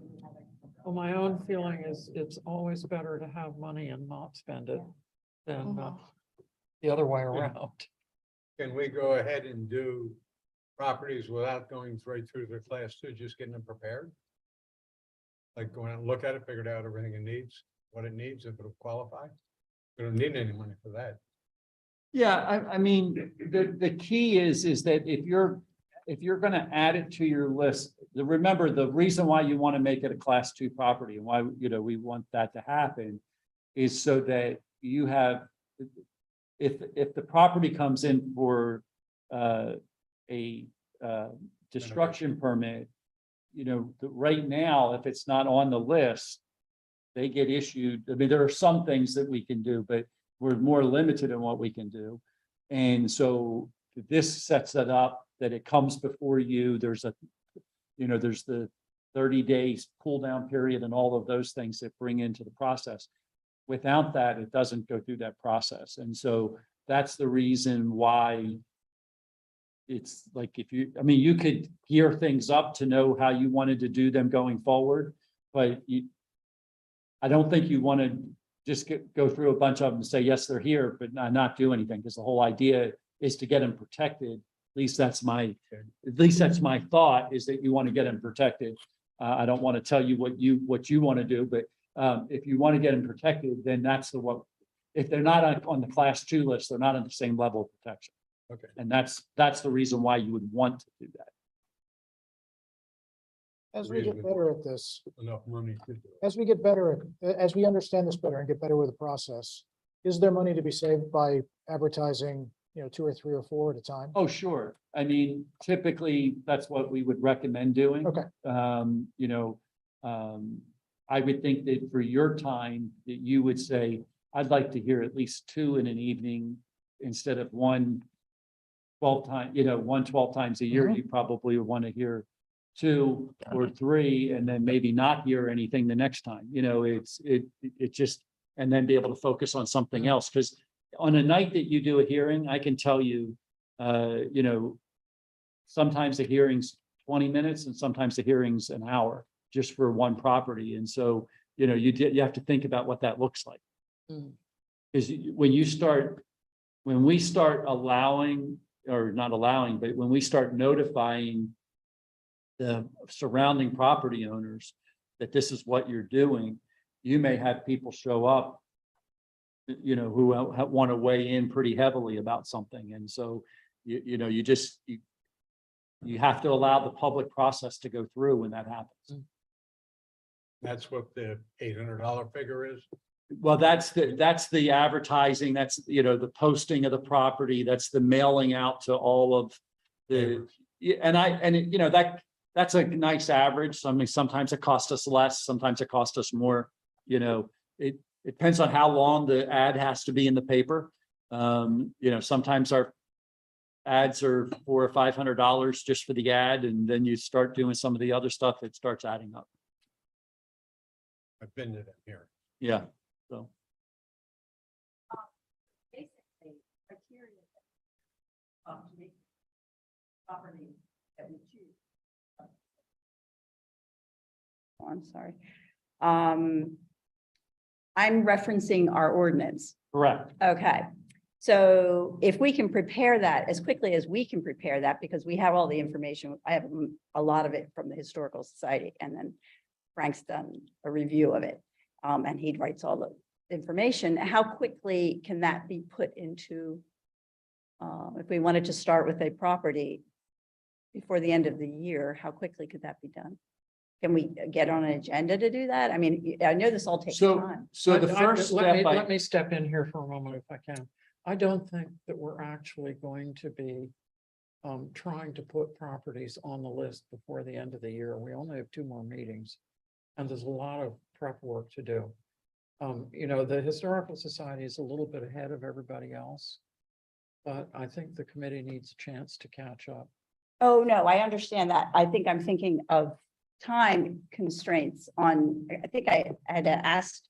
Speaker 1: Well, my own feeling is it's always better to have money and not spend it than the other way around.
Speaker 2: Can we go ahead and do properties without going right through the class 2, just getting them prepared? Like going out and look at it, figured out everything it needs, what it needs, if it'll qualify? We don't need any money for that.
Speaker 7: Yeah, I mean, the key is that if you're gonna add it to your list, remember, the reason why you want to make it a class 2 property and why, we want that to happen is so that you have, if the property comes in for a destruction permit, right now, if it's not on the list, they get issued. I mean, there are some things that we can do, but we're more limited in what we can do. And so this sets it up that it comes before you. There's the 30 days cool down period and all of those things that bring into the process. Without that, it doesn't go through that process. And so that's the reason why it's like, you could gear things up to know how you wanted to do them going forward, but I don't think you want to just go through a bunch of them and say, yes, they're here, but not do anything, because the whole idea is to get them protected. At least that's my thought, is that you want to get them protected. I don't want to tell you what you want to do, but if you want to get them protected, then that's if they're not on the class 2 list, they're not at the same level of protection.
Speaker 2: Okay.
Speaker 7: And that's the reason why you would want to do that.
Speaker 4: As we get better at this,
Speaker 2: Enough money to do it.
Speaker 4: as we get better, as we understand this better and get better with the process, is there money to be saved by advertising, 2 or 3 or 4 at a time?
Speaker 7: Oh, sure. I mean, typically, that's what we would recommend doing.
Speaker 4: Okay.
Speaker 7: I would think that for your time, that you would say, I'd like to hear at least 2 in an evening instead of 1 12 times a year.
Speaker 4: Mhm.
Speaker 7: You probably would want to hear 2 or 3, and then maybe not hear anything the next time. It just and then be able to focus on something else. Because on a night that you do a hearing, I can tell you, you know, sometimes the hearing's 20 minutes and sometimes the hearing's an hour just for one property. And so, you know, you have to think about what that looks like.
Speaker 3: Mm.
Speaker 7: Because when we start allowing, or not allowing, but when we start notifying the surrounding property owners that this is what you're doing, you may have people show up, you know, who want to weigh in pretty heavily about something. And so, you know, you have to allow the public process to go through when that happens.
Speaker 2: That's what the $800 figure is.
Speaker 7: Well, that's the advertising, that's, you know, the posting of the property, that's the mailing out to all of the, you know, that's a nice average. I mean, sometimes it costs us less, sometimes it costs us more, you know, it depends on how long the ad has to be in the paper. You know, sometimes our ads are $400 or $500 just for the ad, and then you start doing some of the other stuff, it starts adding up.
Speaker 2: I've been to them here.
Speaker 7: Yeah, so.
Speaker 5: Basically, criteria to make property that we choose. Oh, I'm sorry. I'm referencing our ordinance.
Speaker 7: Correct.
Speaker 5: Okay, so if we can prepare that as quickly as we can prepare that, because we have all the information, I have a lot of it from the Historical Society, and then Frank's done a review of it. And he writes all the information. How quickly can that be put into, if we wanted to start with a property before the end of the year, how quickly could that be done? Can we get on an agenda to do that? I mean, I know this all takes time.
Speaker 7: So the first step,
Speaker 1: Let me step in here for a moment if I can. I don't think that we're actually going to be trying to put properties on the list before the end of the year. We only have 2 more meetings. And there's a lot of prep work to do. You know, the Historical Society is a little bit ahead of everybody else. But I think the committee needs a chance to catch up.
Speaker 5: Oh, no, I understand that. I think I'm thinking of time constraints on, I think I had asked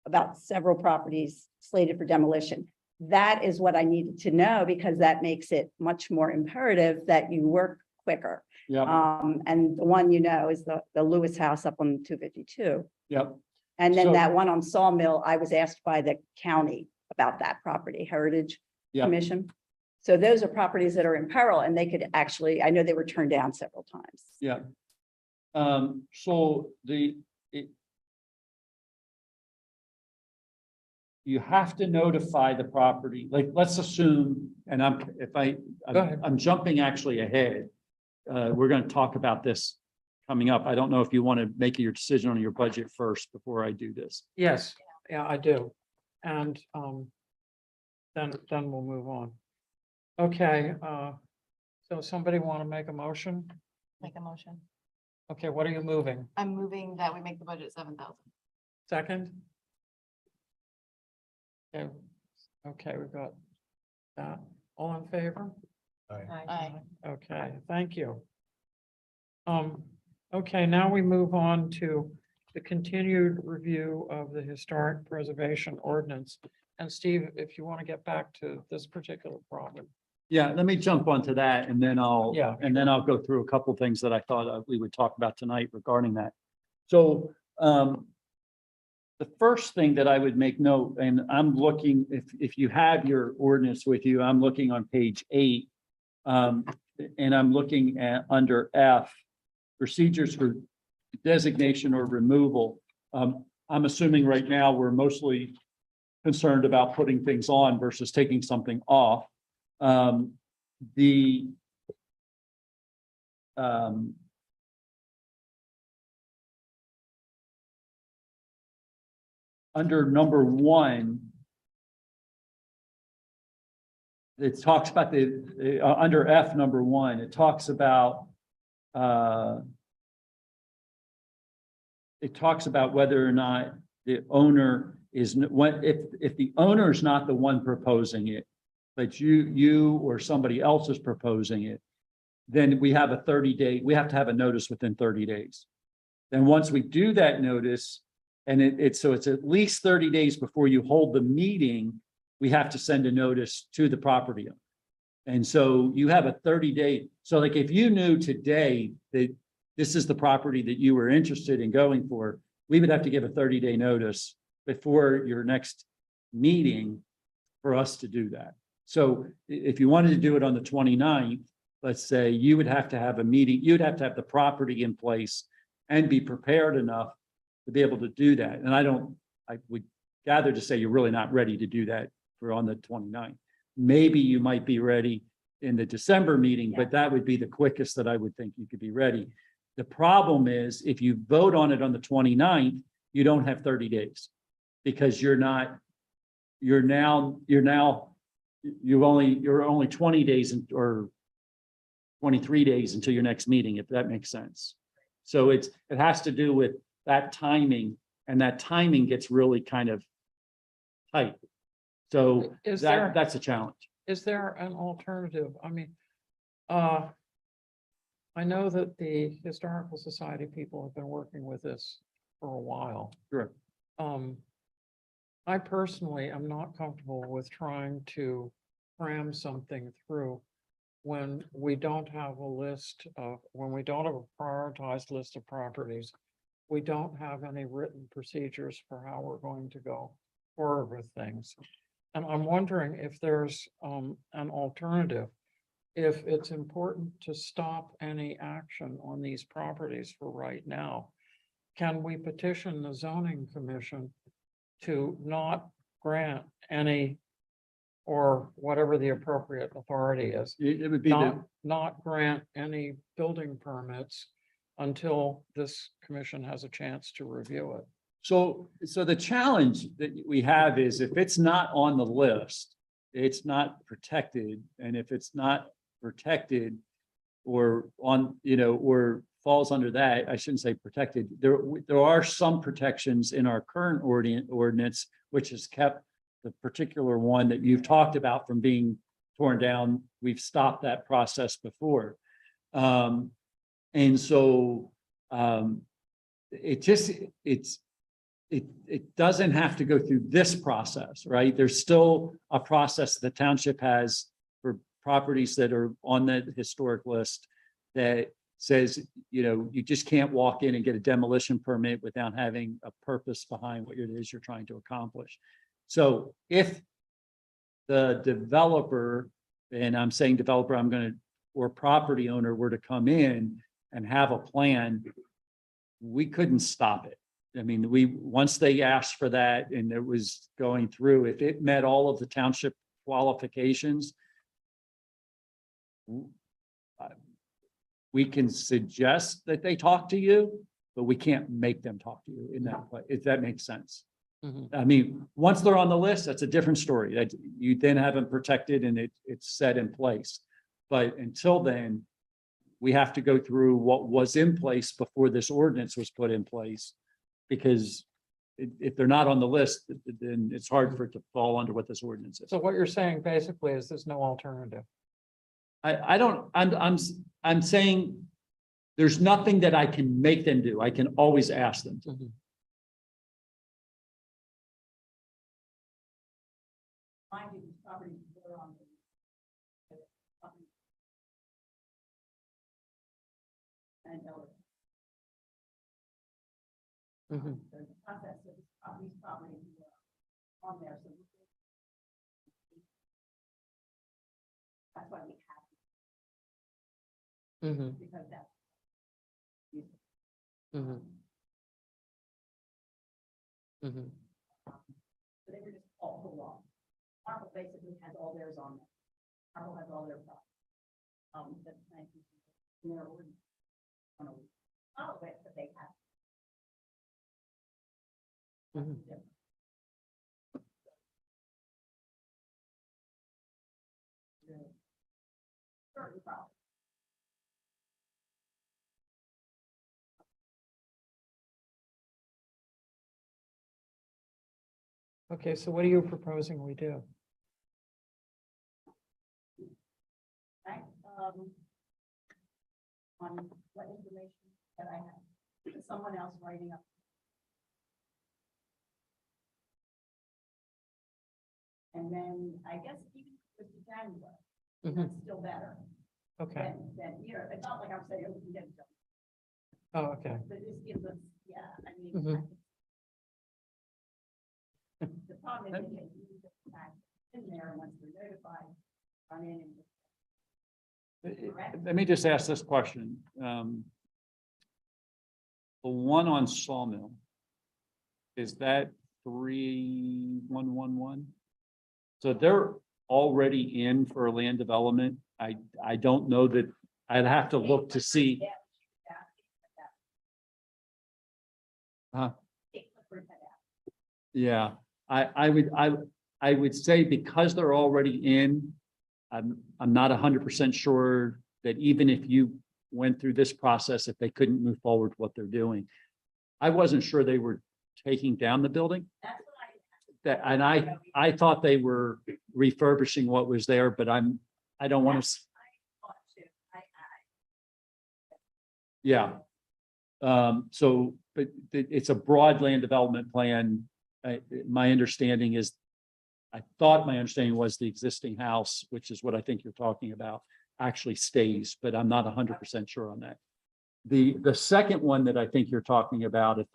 Speaker 5: about several properties slated for demolition. That is what I needed to know, because that makes it much more imperative that you work quicker.
Speaker 7: yeah,
Speaker 5: And the one, you know, is the Lewis House up on 252.
Speaker 7: yep.
Speaker 5: And then
Speaker 7: So-
Speaker 5: that one on Sawmill, I was asked by the county about that property, Heritage
Speaker 7: Yeah.
Speaker 5: Commission. So those are properties that are in peril, and they could actually, I know they were turned down several times.
Speaker 7: Yeah. So you have to notify the property, like, let's assume, and
Speaker 1: Go ahead.
Speaker 7: I'm jumping actually ahead. We're going to talk about this coming up. I don't know if you want to make your decision on your budget first before I do this.
Speaker 1: Yes, yeah, I do. And then we'll move on. Okay, so somebody want to make a motion?
Speaker 6: Make a motion.
Speaker 1: Okay, what are you moving?
Speaker 6: I'm moving that we make the budget 7,000.
Speaker 1: Second? Okay, okay, we've got that. All in favor?
Speaker 6: Aye.
Speaker 1: Okay, thank you. Okay, now we move on to the continued review of the historic preservation ordinance. And Steve, if you want to get back to this particular problem.
Speaker 7: Yeah, let me jump onto that and then I'll
Speaker 1: Yeah,
Speaker 7: I'll go through a couple things that I thought we would talk about tonight regarding that. So the first thing that I would make note, and I'm looking, if you have your ordinance with you, I'm looking on page 8. And I'm looking at under F, procedures for designation or removal. I'm assuming right now we're mostly concerned about putting things on versus taking something off. Under number 1, it talks about under F number 1, it talks about whether or not the owner is, if the owner is not the one proposing it, but you or somebody else is proposing it, then we have a 30-day, we have to have a notice within 30 days. Then once we do that notice, And so it's at least 30 days before you hold the meeting, we have to send a notice to the property owner. And so you have a 30-day, so like if you knew today that this is the property that you were interested in going for, we would have to give a 30-day notice before your next meeting for us to do that. So if you wanted to do it on the 29th, let's say, you would have to have a meeting, you'd have to have the property in place and be prepared enough to be able to do that. And I would gather to say you're really not ready to do that for on the 29th. Maybe you might be ready in the December meeting, but that would be the quickest that I would think you could be ready. The problem is if you vote on it on the 29th, you don't have 30 days because you're only 20 days or 23 days until your next meeting, if that makes sense. So it has to do with that timing, and that timing gets really kind of tight. So that's a challenge.
Speaker 1: Is there an alternative? I mean, I know that the Historical Society people have been working with this for a while.
Speaker 7: Sure.
Speaker 1: I personally am not comfortable with trying to cram something through when we don't have when we don't have a prioritized list of properties. We don't have any written procedures for how we're going to go forward with things. And I'm wondering if there's an alternative. If it's important to stop any action on these properties for right now, can we petition the zoning commission to not grant any, or whatever the appropriate authority is,
Speaker 7: It would be the,
Speaker 1: not grant any building permits until this commission has a chance to review it?
Speaker 7: so the challenge that we have is if it's not on the list, it's not protected. And if it's not protected or on, or falls under that, I shouldn't say protected. There are some protections in our current ordinance, which has kept the particular one that you've talked about from being torn down. We've stopped that process before. And so it doesn't have to go through this process, right? There's still a process the township has for properties that are on the historic list that says, you just can't walk in and get a demolition permit without having a purpose behind what it is you're trying to accomplish. So if the developer, and I'm saying developer, or property owner were to come in and have a plan, we couldn't stop it. I mean, once they asked for that and it was going through, if it met all of the township qualifications, we can suggest that they talk to you, but we can't make them talk to you in that way, if that makes sense.
Speaker 1: Mhm.
Speaker 7: I mean, once they're on the list, that's a different story. That you then have them protected and it's set in place. But until then, we have to go through what was in place before this ordinance was put in place. Because if they're not on the list, then it's hard for it to fall under what this ordinance is.
Speaker 1: So what you're saying basically is there's no alternative.
Speaker 7: I'm saying there's nothing that I can make them do. I can always ask them to.
Speaker 1: Mhm.
Speaker 5: That's why we have,
Speaker 1: Mhm.
Speaker 5: because that's.
Speaker 1: Mhm. Mhm.
Speaker 5: They were just all the law. Marvel basically has all theirs on there. Marvel has all their stuff. That's nice. In their ordinance. All of it, but they have.
Speaker 1: Mhm.
Speaker 5: Certain problems.
Speaker 1: Okay, so what are you proposing we do?
Speaker 5: Right, on what information that I have, someone else writing up. And then I guess even with the January,
Speaker 1: Mhm.
Speaker 5: that's still better
Speaker 1: Okay,
Speaker 5: than, you know, it's not like I'm saying, oh, we can get it done.
Speaker 1: oh, okay.
Speaker 5: But this gives us, yeah, I mean.
Speaker 1: Mhm.
Speaker 5: The problem is that you get the fact in there, and once we're notified, run in and.
Speaker 7: Let me just ask this question. The one on Sawmill, is that 3111? So they're already in for a land development. I don't know that, I'd have to look to see. Huh? Yeah, I would say because they're already in, I'm not 100% sure that even if you went through this process, if they couldn't move forward with what they're doing. I wasn't sure they were taking down the building. That, and I thought they were refurbishing what was there, but I don't want to. Yeah. So, but it's a broad land development plan. My understanding is, I thought my understanding was the existing house, which is what I think you're talking about, actually stays, but I'm not 100% sure on that. The second one that I think you're talking about, if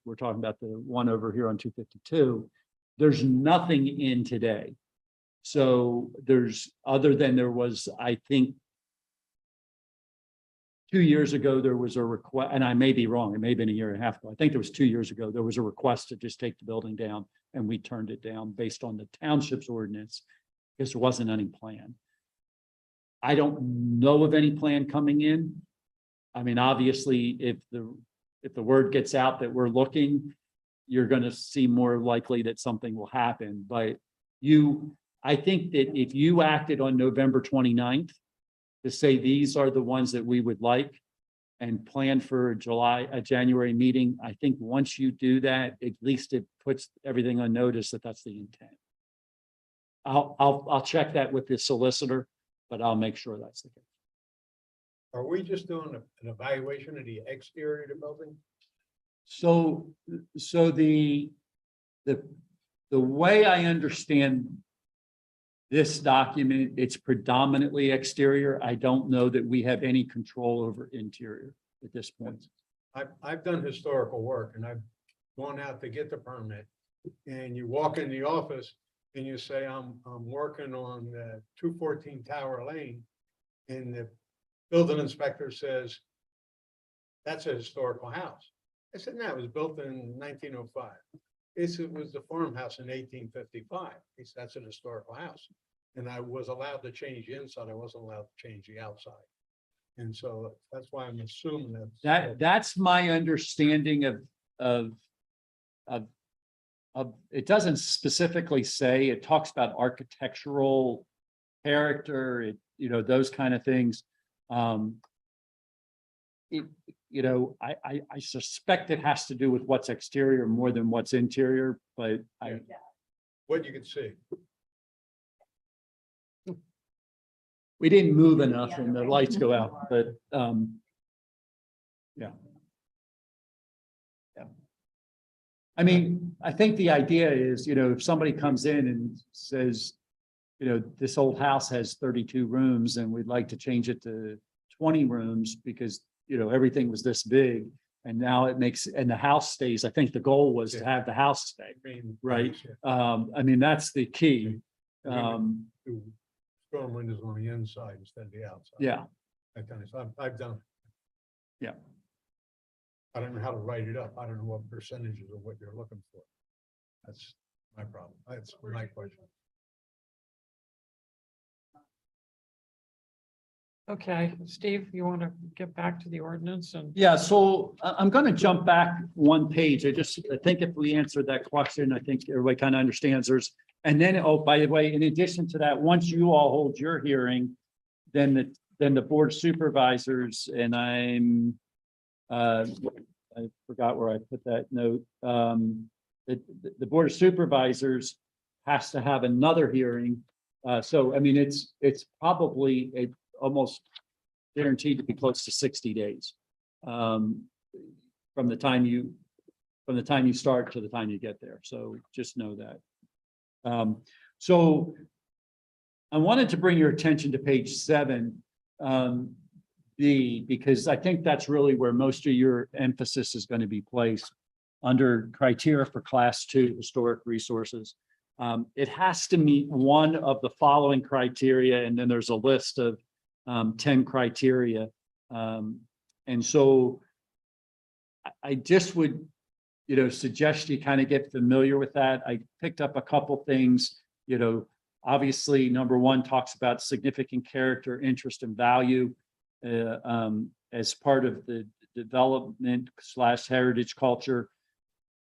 Speaker 7: we're talking about the one over here on 252, there's nothing in today. So there's, other than there was, I think 2 years ago, there was a request, and I may be wrong, it may have been a year and a half ago. I think it was 2 years ago, there was a request to just take the building down, and we turned it down based on the township's ordinance, because there wasn't any plan. I don't know of any plan coming in. I mean, obviously, if the word gets out that we're looking, you're gonna see more likely that something will happen. But I think that if you acted on November 29th to say these are the ones that we would like and plan for a January meeting, I think once you do that, at least it puts everything on notice that that's the intent. I'll check that with the solicitor, but I'll make sure that's the case.
Speaker 2: Are we just doing an evaluation of the exterior of the building?
Speaker 7: So the way I understand this document, it's predominantly exterior. I don't know that we have any control over interior at this point.
Speaker 2: I've done historical work and I've gone out to get the permit. And you walk in the office and you say, I'm working on 214 Tower Lane. And the building inspector says, that's a historical house. I said, no, it was built in 1905. It was the farmhouse in 1855. He said, that's an historical house. And I was allowed to change the inside. I wasn't allowed to change the outside. And so that's why I'm assuming
Speaker 7: That's my understanding of, it doesn't specifically say, it talks about architectural character, those kind of things. I suspect it has to do with what's exterior more than what's interior, but
Speaker 2: what you can see.
Speaker 7: we didn't move enough and the lights go out, but, yeah. Yeah. I mean, I think the idea is, if somebody comes in and says, this old house has 32 rooms and we'd like to change it to 20 rooms because, everything was this big. And now it makes, and the house stays, I think the goal was to have the house stay, right? I mean, that's the key.
Speaker 2: Do storm windows on the inside instead of the outside.
Speaker 7: Yeah,
Speaker 2: I've done it. So I've done it.
Speaker 7: Yeah.
Speaker 2: I don't know how to write it up. I don't know what percentages of what you're looking for. That's my problem. That's my question.
Speaker 1: Okay, Steve, you want to get back to the ordinance and?
Speaker 7: yeah, so I'm going to jump back one page. I think if we answered that question, I think everybody kind of understands and then, oh, by the way, in addition to that, once you all hold your hearing, then the board of supervisors, and I forgot where I put that note. The board of supervisors has to have another hearing. So, I mean, it's probably almost guaranteed to be close to 60 days. From the time you start to the time you get there. So just know that. So I wanted to bring your attention to page 7, B, because I think that's really where most of your emphasis is going to be placed under criteria for class 2 historic resources. It has to meet one of the following criteria, and then there's a list of 10 criteria. And so I just would, suggest you kind of get familiar with that. I picked up a couple things, obviously, number 1 talks about significant character, interest, and value as part of the development / heritage culture.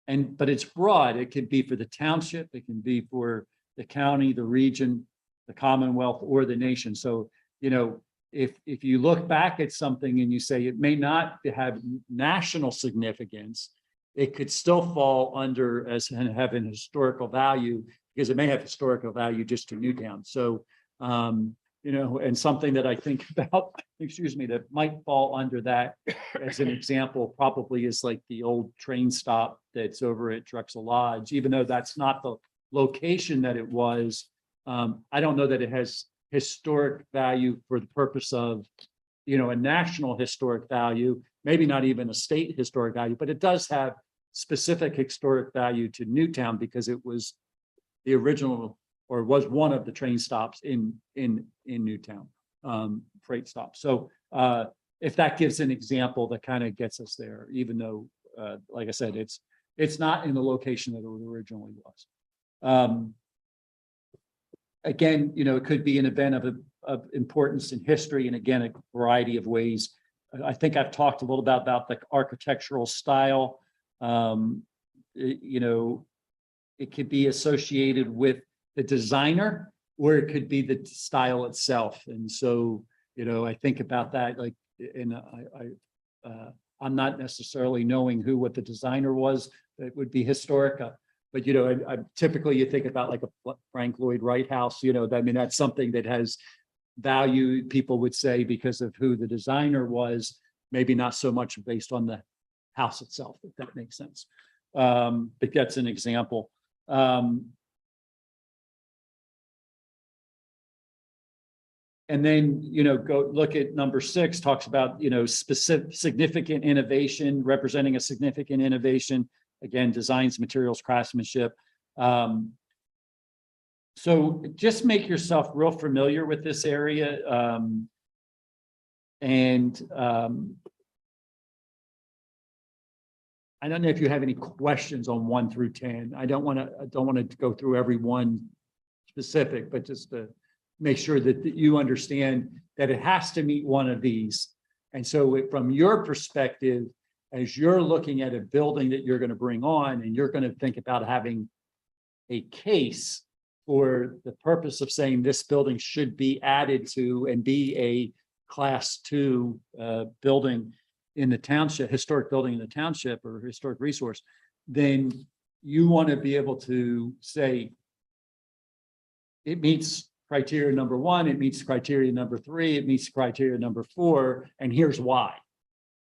Speaker 7: But it's broad. It could be for the township, it can be for the county, the region, the Commonwealth, or the nation. So, if you look back at something and you say it may not have national significance, it could still fall under as having historical value, because it may have historical value just to Newtown. So, and something that I think about, that might fall under that as an example, probably is like the old train stop that's over at Drexel Lodge, even though that's not the location that it was. I don't know that it has historic value for the purpose of, a national historic value, maybe not even a state historic value, but it does have specific historic value to Newtown because it was the original, or was one of the train stops in Newtown, freight stop. So if that gives an example that kind of gets us there, even though, like I said, it's not in the location that it originally was. Again, it could be an event of importance in history, and again, a variety of ways. I think I've talked a little bit about the architectural style. It could be associated with the designer, or it could be the style itself. And so, I think about that, like, and I'm not necessarily knowing what the designer was that would be historic. But, I typically you think about like a Frank Lloyd Wright house, that's something that has value, people would say, because of who the designer was, maybe not so much based on the house itself, if that makes sense. But that's an example. And then, go look at number 6, talks about, specific significant innovation, representing a significant innovation. Again, designs, materials, craftsmanship. So just make yourself real familiar with this area. I don't know if you have any questions on 1 through 10. I don't want to go through every one specific, but just to make sure that you understand that it has to meet one of these. And so from your perspective, as you're looking at a building that you're going to bring on, and you're going to think about having a case for the purpose of saying this building should be added to and be a class 2 building in the township, historic building in the township, or historic resource, then you want to be able to say it meets criteria number 1, it meets criteria number 3, it meets criteria number 4, and here's why.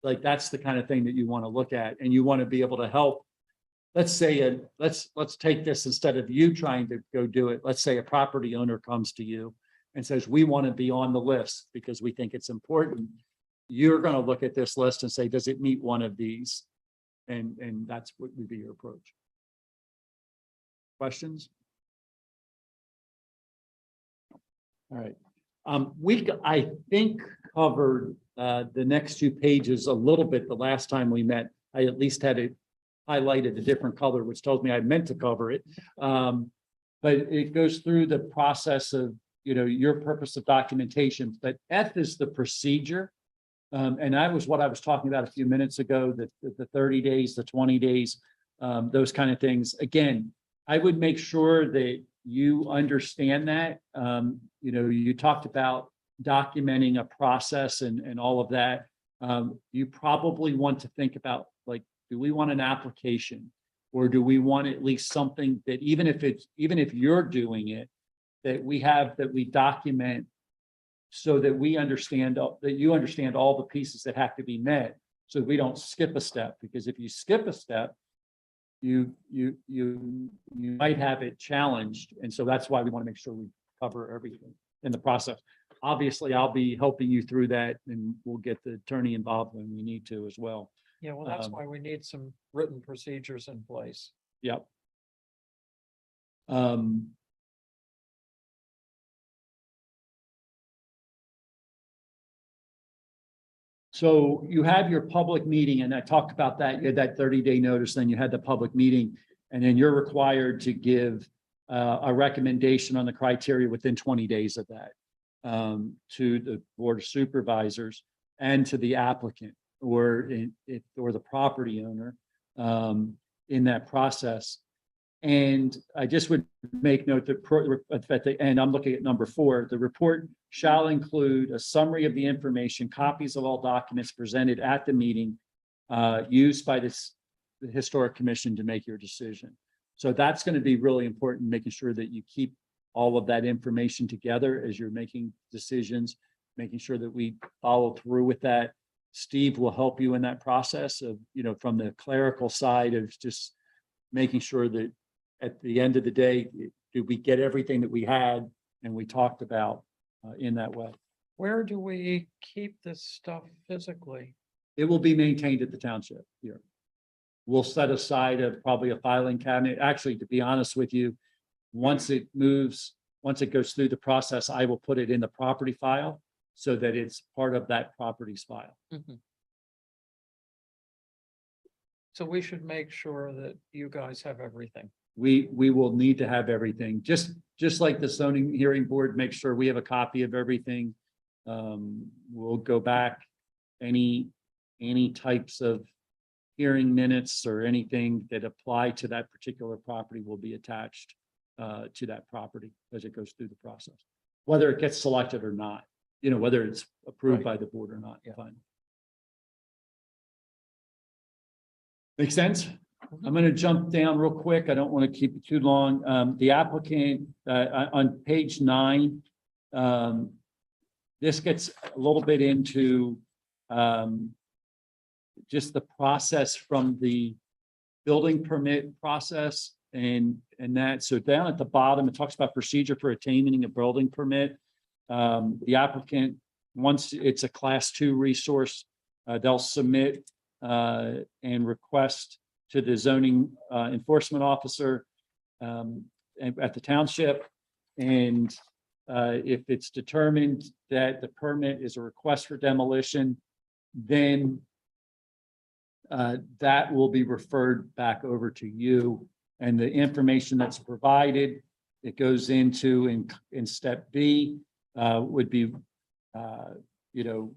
Speaker 7: Like, that's the kind of thing that you want to look at, and you want to be able to help. Let's say, let's take this, instead of you trying to go do it. Let's say a property owner comes to you and says, we want to be on the list because we think it's important. You're going to look at this list and say, does it meet one of these? And that's what would be your approach. Questions? All right. I think covered the next 2 pages a little bit the last time we met. I at least had it highlighted a different color, which tells me I meant to cover it. But it goes through the process of, your purpose of documentation. But F is the procedure. And that was what I was talking about a few minutes ago, the 30 days, the 20 days, those kind of things. Again, I would make sure that you understand that. You talked about documenting a process and all of that. You probably want to think about, like, do we want an application, or do we want at least something that even if you're doing it, that we document, so that we understand, that you understand all the pieces that have to be met, so we don't skip a step. Because if you skip a step, you might have it challenged. And so that's why we want to make sure we cover everything in the process. Obviously, I'll be helping you through that and we'll get the attorney involved when we need to as well.
Speaker 1: Yeah, well, that's
Speaker 7: Um,
Speaker 1: why we need some written procedures in place.
Speaker 7: Yep. So you have your public meeting, and I talked about that. You had that 30-day notice, then you had the public meeting, and then you're required to give a recommendation on the criteria within 20 days of that to the Board of Supervisors and to the applicant or the property owner in that process. And I just would make note that and I'm looking at number 4, the report shall include a summary of the information, copies of all documents presented at the meeting used by the Historic Commission to make your decision. So that's going to be really important, making sure that you keep all of that information together as you're making decisions, making sure that we follow through with that. Steve will help you in that process of, from the clerical side of just making sure that at the end of the day, did we get everything that we had and we talked about in that way?
Speaker 1: Where do we keep this stuff physically?
Speaker 7: It will be maintained at the township here. We'll set aside probably a filing cabinet. Actually, to be honest with you, once it goes through the process, I will put it in the property file so that it's part of that property's file.
Speaker 1: So we should make sure that you guys have everything.
Speaker 7: We will need to have everything, just like the zoning hearing board, make sure we have a copy of everything. We'll go back, any types of hearing minutes or anything that apply to that particular property will be attached to that property as it goes through the process, whether it gets selected or not, whether it's approved by the board or not.
Speaker 1: Yeah.
Speaker 7: Fine. Make sense? I'm going to jump down real quick. I don't want to keep it too long. The applicant on page 9, this gets a little bit into just the process from the building permit process and that. So down at the bottom, it talks about procedure for attaining a building permit. The applicant, once it's a class 2 resource, they'll submit and request to the zoning enforcement officer at the township. And if it's determined that the permit is a request for demolition, then that will be referred back over to you. And the information that's provided, it goes into in step B would be, the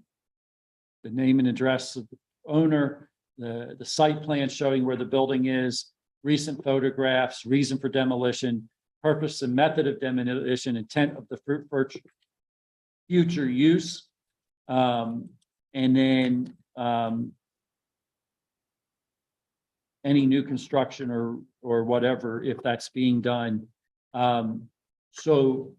Speaker 7: name and address of the owner, the site plan showing where the building is, recent photographs, reason for demolition, purpose and method of demolition, intent of the future use. And then any new construction or whatever, if that's being done. So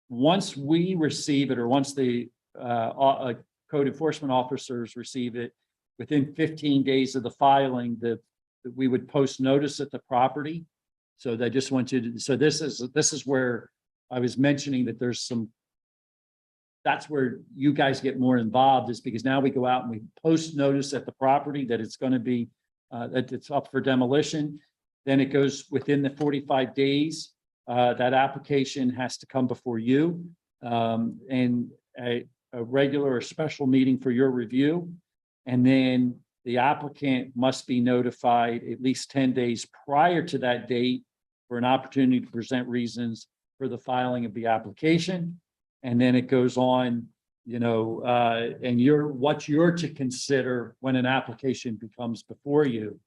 Speaker 7: once we receive it, or once the code enforcement officers receive it, within 15 days of the filing, we would post notice at the property. So they just want you to, so this is where I was mentioning that that's where you guys get more involved, is because now we go out and we post notice at the property that it's going to be, that it's up for demolition. Then it goes within the 45 days, that application has to come before you and a regular or special meeting for your review. And then the applicant must be notified at least 10 days prior to that date for an opportunity to present reasons for the filing of the application. And then it goes on, and what you're to consider when an application becomes before you.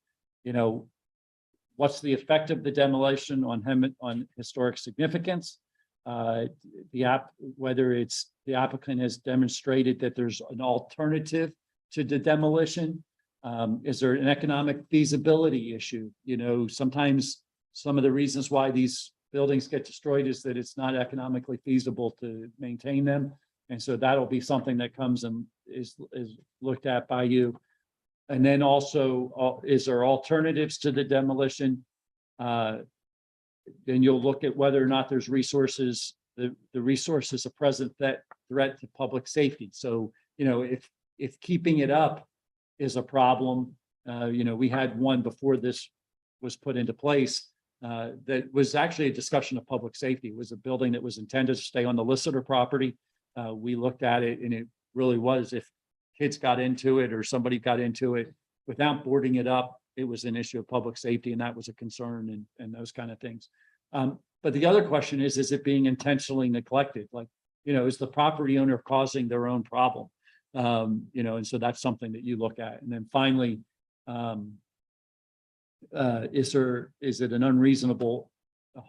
Speaker 7: What's the effect of the demolition on historic significance? Whether it's the applicant has demonstrated that there's an alternative to the demolition. Is there an economic feasibility issue? Sometimes some of the reasons why these buildings get destroyed is that it's not economically feasible to maintain them. And so that'll be something that comes and is looked at by you. And then also, is there alternatives to the demolition? then you'll look at whether or not there's resources, the resource is a present threat to public safety. So, you know, if keeping it up is a problem, you know, we had one before this was put into place, that was actually a discussion of public safety. It was a building that was intended to stay on the Lister property. We looked at it and it really was, if kids got into it or somebody got into it without boarding it up, it was an issue of public safety, and that was a concern and those kind of things. But the other question is it being intentionally neglected? Like, you know, is the property owner causing their own problem? You know, and so that's something that you look at. And then finally, is it an unreasonable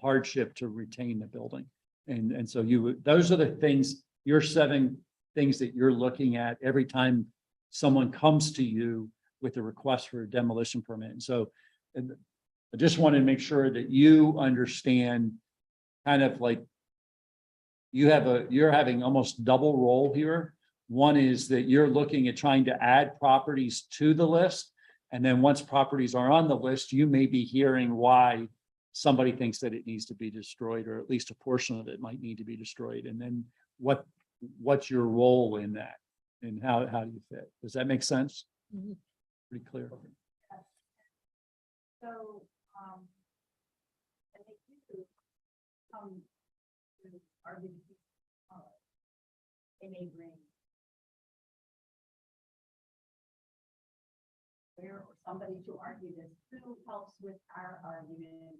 Speaker 7: hardship to retain the building? And so those are the things, your 7 things that you're looking at every time someone comes to you with a request for a demolition permit. And so I just want to make sure that you understand kind of like you're having almost double role here. One is that you're looking at trying to add properties to the list. And then once properties are on the list, you may be hearing why somebody thinks that it needs to be destroyed, or at least a portion of it might need to be destroyed. And then what's your role in that? And how do you fit? Does that make sense?
Speaker 3: Mhm.
Speaker 7: Pretty clear.
Speaker 5: So, I think you come to argue a neighboring or somebody to argue this, who helps with our argument,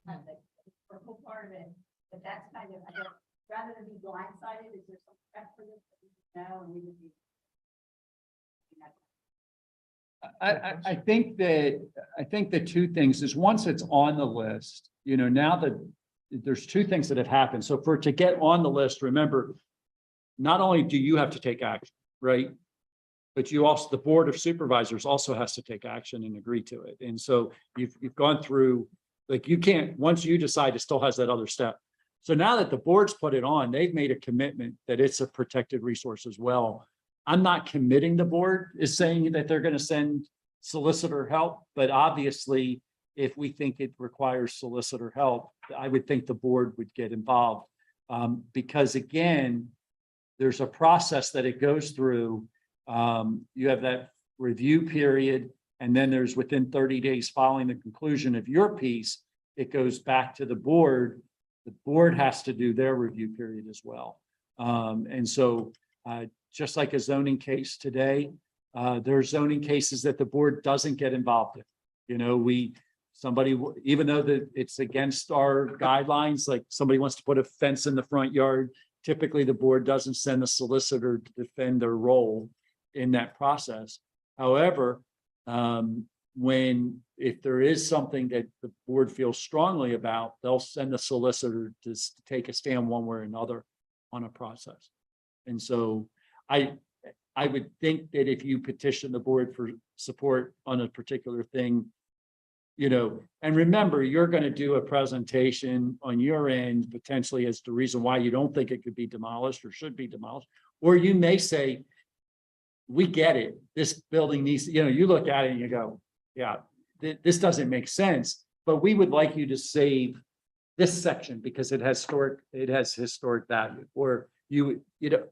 Speaker 5: and the whole part of it, but that's kind of, I guess, rather than be blindsided, is there some prep for this that we know and we would be?
Speaker 7: I think the 2 things is, once it's on the list, you know, now that there's 2 things that have happened. So for it to get on the list, remember, not only do you have to take action, right? But you also, the Board of Supervisors also has to take action and agree to it. And so you've gone through, like, you can't, once you decide, it still has that other step. So now that the board's put it on, they've made a commitment that it's a protected resource as well. I'm not committing, the board is saying that they're going to send solicitor help, but obviously, if we think it requires solicitor help, I would think the board would get involved. Because again, there's a process that it goes through. You have that review period, and then there's within 30 days following the conclusion of your piece, it goes back to the board. The board has to do their review period as well. And so just like a zoning case today, there are zoning cases that the board doesn't get involved in. You know, even though that it's against our guidelines, like somebody wants to put a fence in the front yard, typically the board doesn't send a solicitor to defend their role in that process. However, if there is something that the board feels strongly about, they'll send a solicitor to take a stand one way or another on a process. And so I would think that if you petition the board for support on a particular thing, you know, and remember, you're going to do a presentation on your end potentially as the reason why you don't think it could be demolished or should be demolished. Or you may say, we get it. This building needs, you know, you look at it and you go, yeah, this doesn't make sense, but we would like you to save this section because it has historic value. Or you know,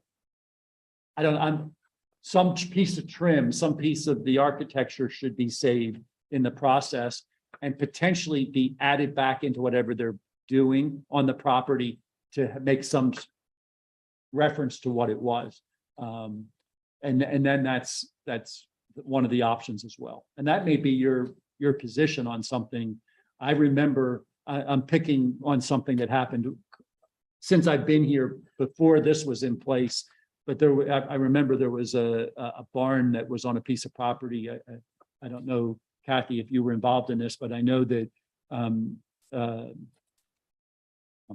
Speaker 7: some piece of trim, some piece of the architecture should be saved in the process and potentially be added back into whatever they're doing on the property to make some reference to what it was. And then that's one of the options as well. And that may be your position on something. I remember I'm picking on something that happened since I've been here before this was in place. But I remember there was a barn that was on a piece of property. I don't know, Kathy, if you were involved in this, but I know that I'm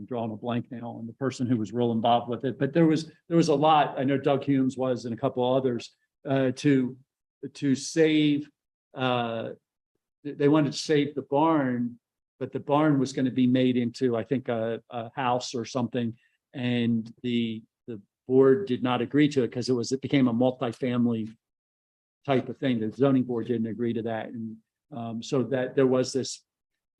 Speaker 7: drawing a blank now on the person who was real involved with it. But there was a lot. I know Doug Humes was, and a couple others to save. They wanted to save the barn, but the barn was going to be made into, I think, a house or something, and the board did not agree to it because it became a multifamily type of thing. The zoning board didn't agree to that. And so that there was this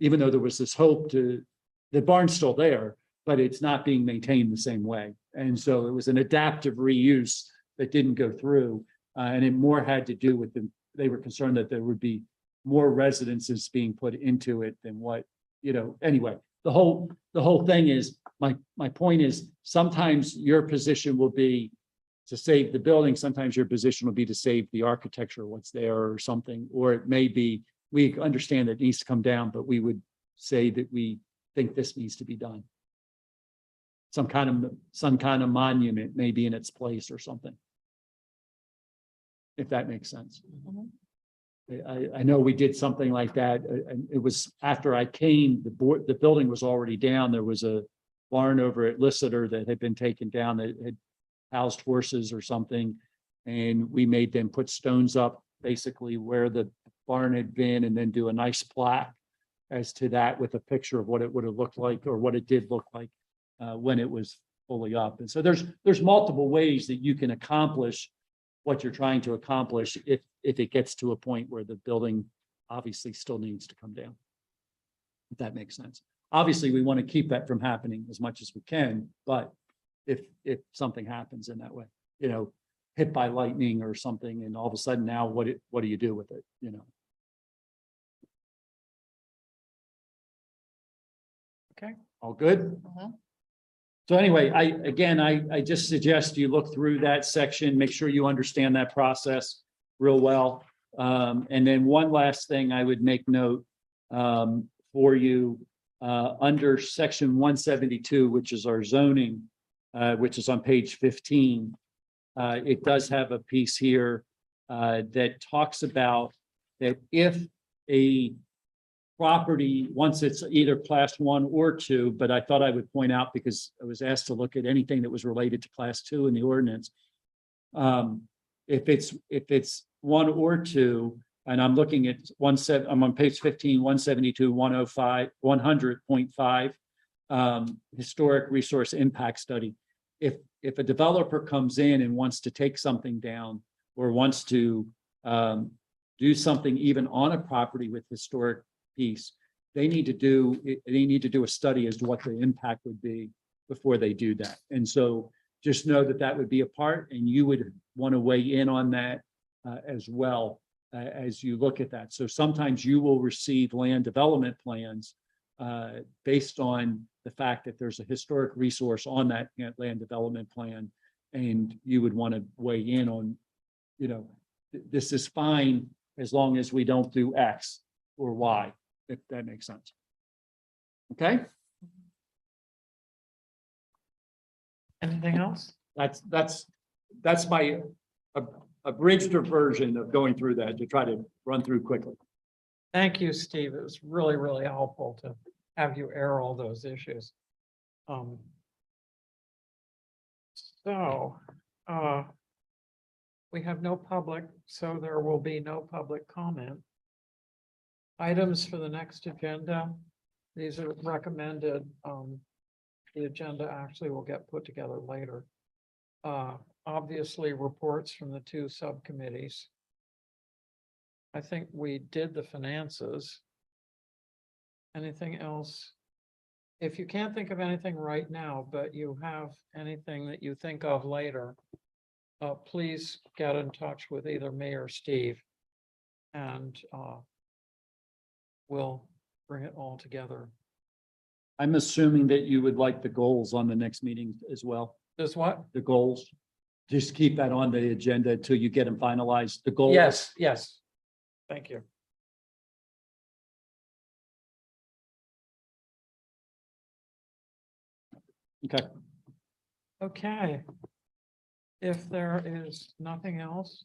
Speaker 7: even though there was this hope the barn's still there, but it's not being maintained the same way. And so it was an adaptive reuse that didn't go through. And it more had to do with they were concerned that there would be more residences being put into it than what, anyway, the whole thing is, my point is, sometimes your position will be to save the building, sometimes your position will be to save the architecture, what's there or something, or it may be, we understand that it needs to come down, but we would say that we think this needs to be done. Some kind of monument may be in its place or something. If that makes sense. I know we did something like that, and it was after I came, the building was already down. There was a barn over at Lissitor that had been taken down that had housed horses or something. And we made them put stones up basically where the barn had been, and then do a nice plaque as to that with a picture of what it would have looked like, or what it did look like when it was fully up. And so there's multiple ways that you can accomplish what you're trying to accomplish if it gets to a point where the building obviously still needs to come down. If that makes sense. Obviously, we want to keep that from happening as much as we can, but if something happens in that way, hit by lightning or something, and all of a sudden now what do you do with it?
Speaker 1: Okay.
Speaker 7: All good? So anyway, I just suggest you look through that section, make sure you understand that process real well. And then one last thing I would make note for you under section 172, which is our zoning, which is on page 15. It does have a piece here that talks about that if a property, once it's either class 1 or 2, but I thought I would point out, because I was asked to look at anything that was related to class 2 in the ordinance. If it's 1 or 2, and I'm looking at I'm on page 15, 172, 105, 100.5, historic resource impact study. If a developer comes in and wants to take something down, or wants to do something even on a property with historic piece, they need to do a study as to what the impact would be before they do that. And so just know that would be a part, and you would want to weigh in on that as well as you look at that. So sometimes you will receive land development plans based on the fact that there's a historic resource on that land development plan, and you would want to weigh in on, this is fine as long as we don't do X or Y, if that makes sense. Okay?
Speaker 1: Anything else?
Speaker 7: That's my abridged version of going through that to try to run through quickly.
Speaker 1: Thank you, Steve. It was really, really helpful to have you air all those issues. We have no public, so there will be no public comment. Items for the next agenda. These are recommended. The agenda actually will get put together later. Obviously, reports from the 2 subcommittees. I think we did the finances. Anything else? If you can't think of anything right now, but you have anything that you think of later, please get in touch with either me or Steve, and we'll bring it all together.
Speaker 7: I'm assuming that you would like the goals on the next meeting as well.
Speaker 1: Is what?
Speaker 7: The goals. Just keep that on the agenda until you get them finalized. The goals.
Speaker 1: Yes. Thank you.
Speaker 7: Okay.
Speaker 1: Okay. If there is nothing else,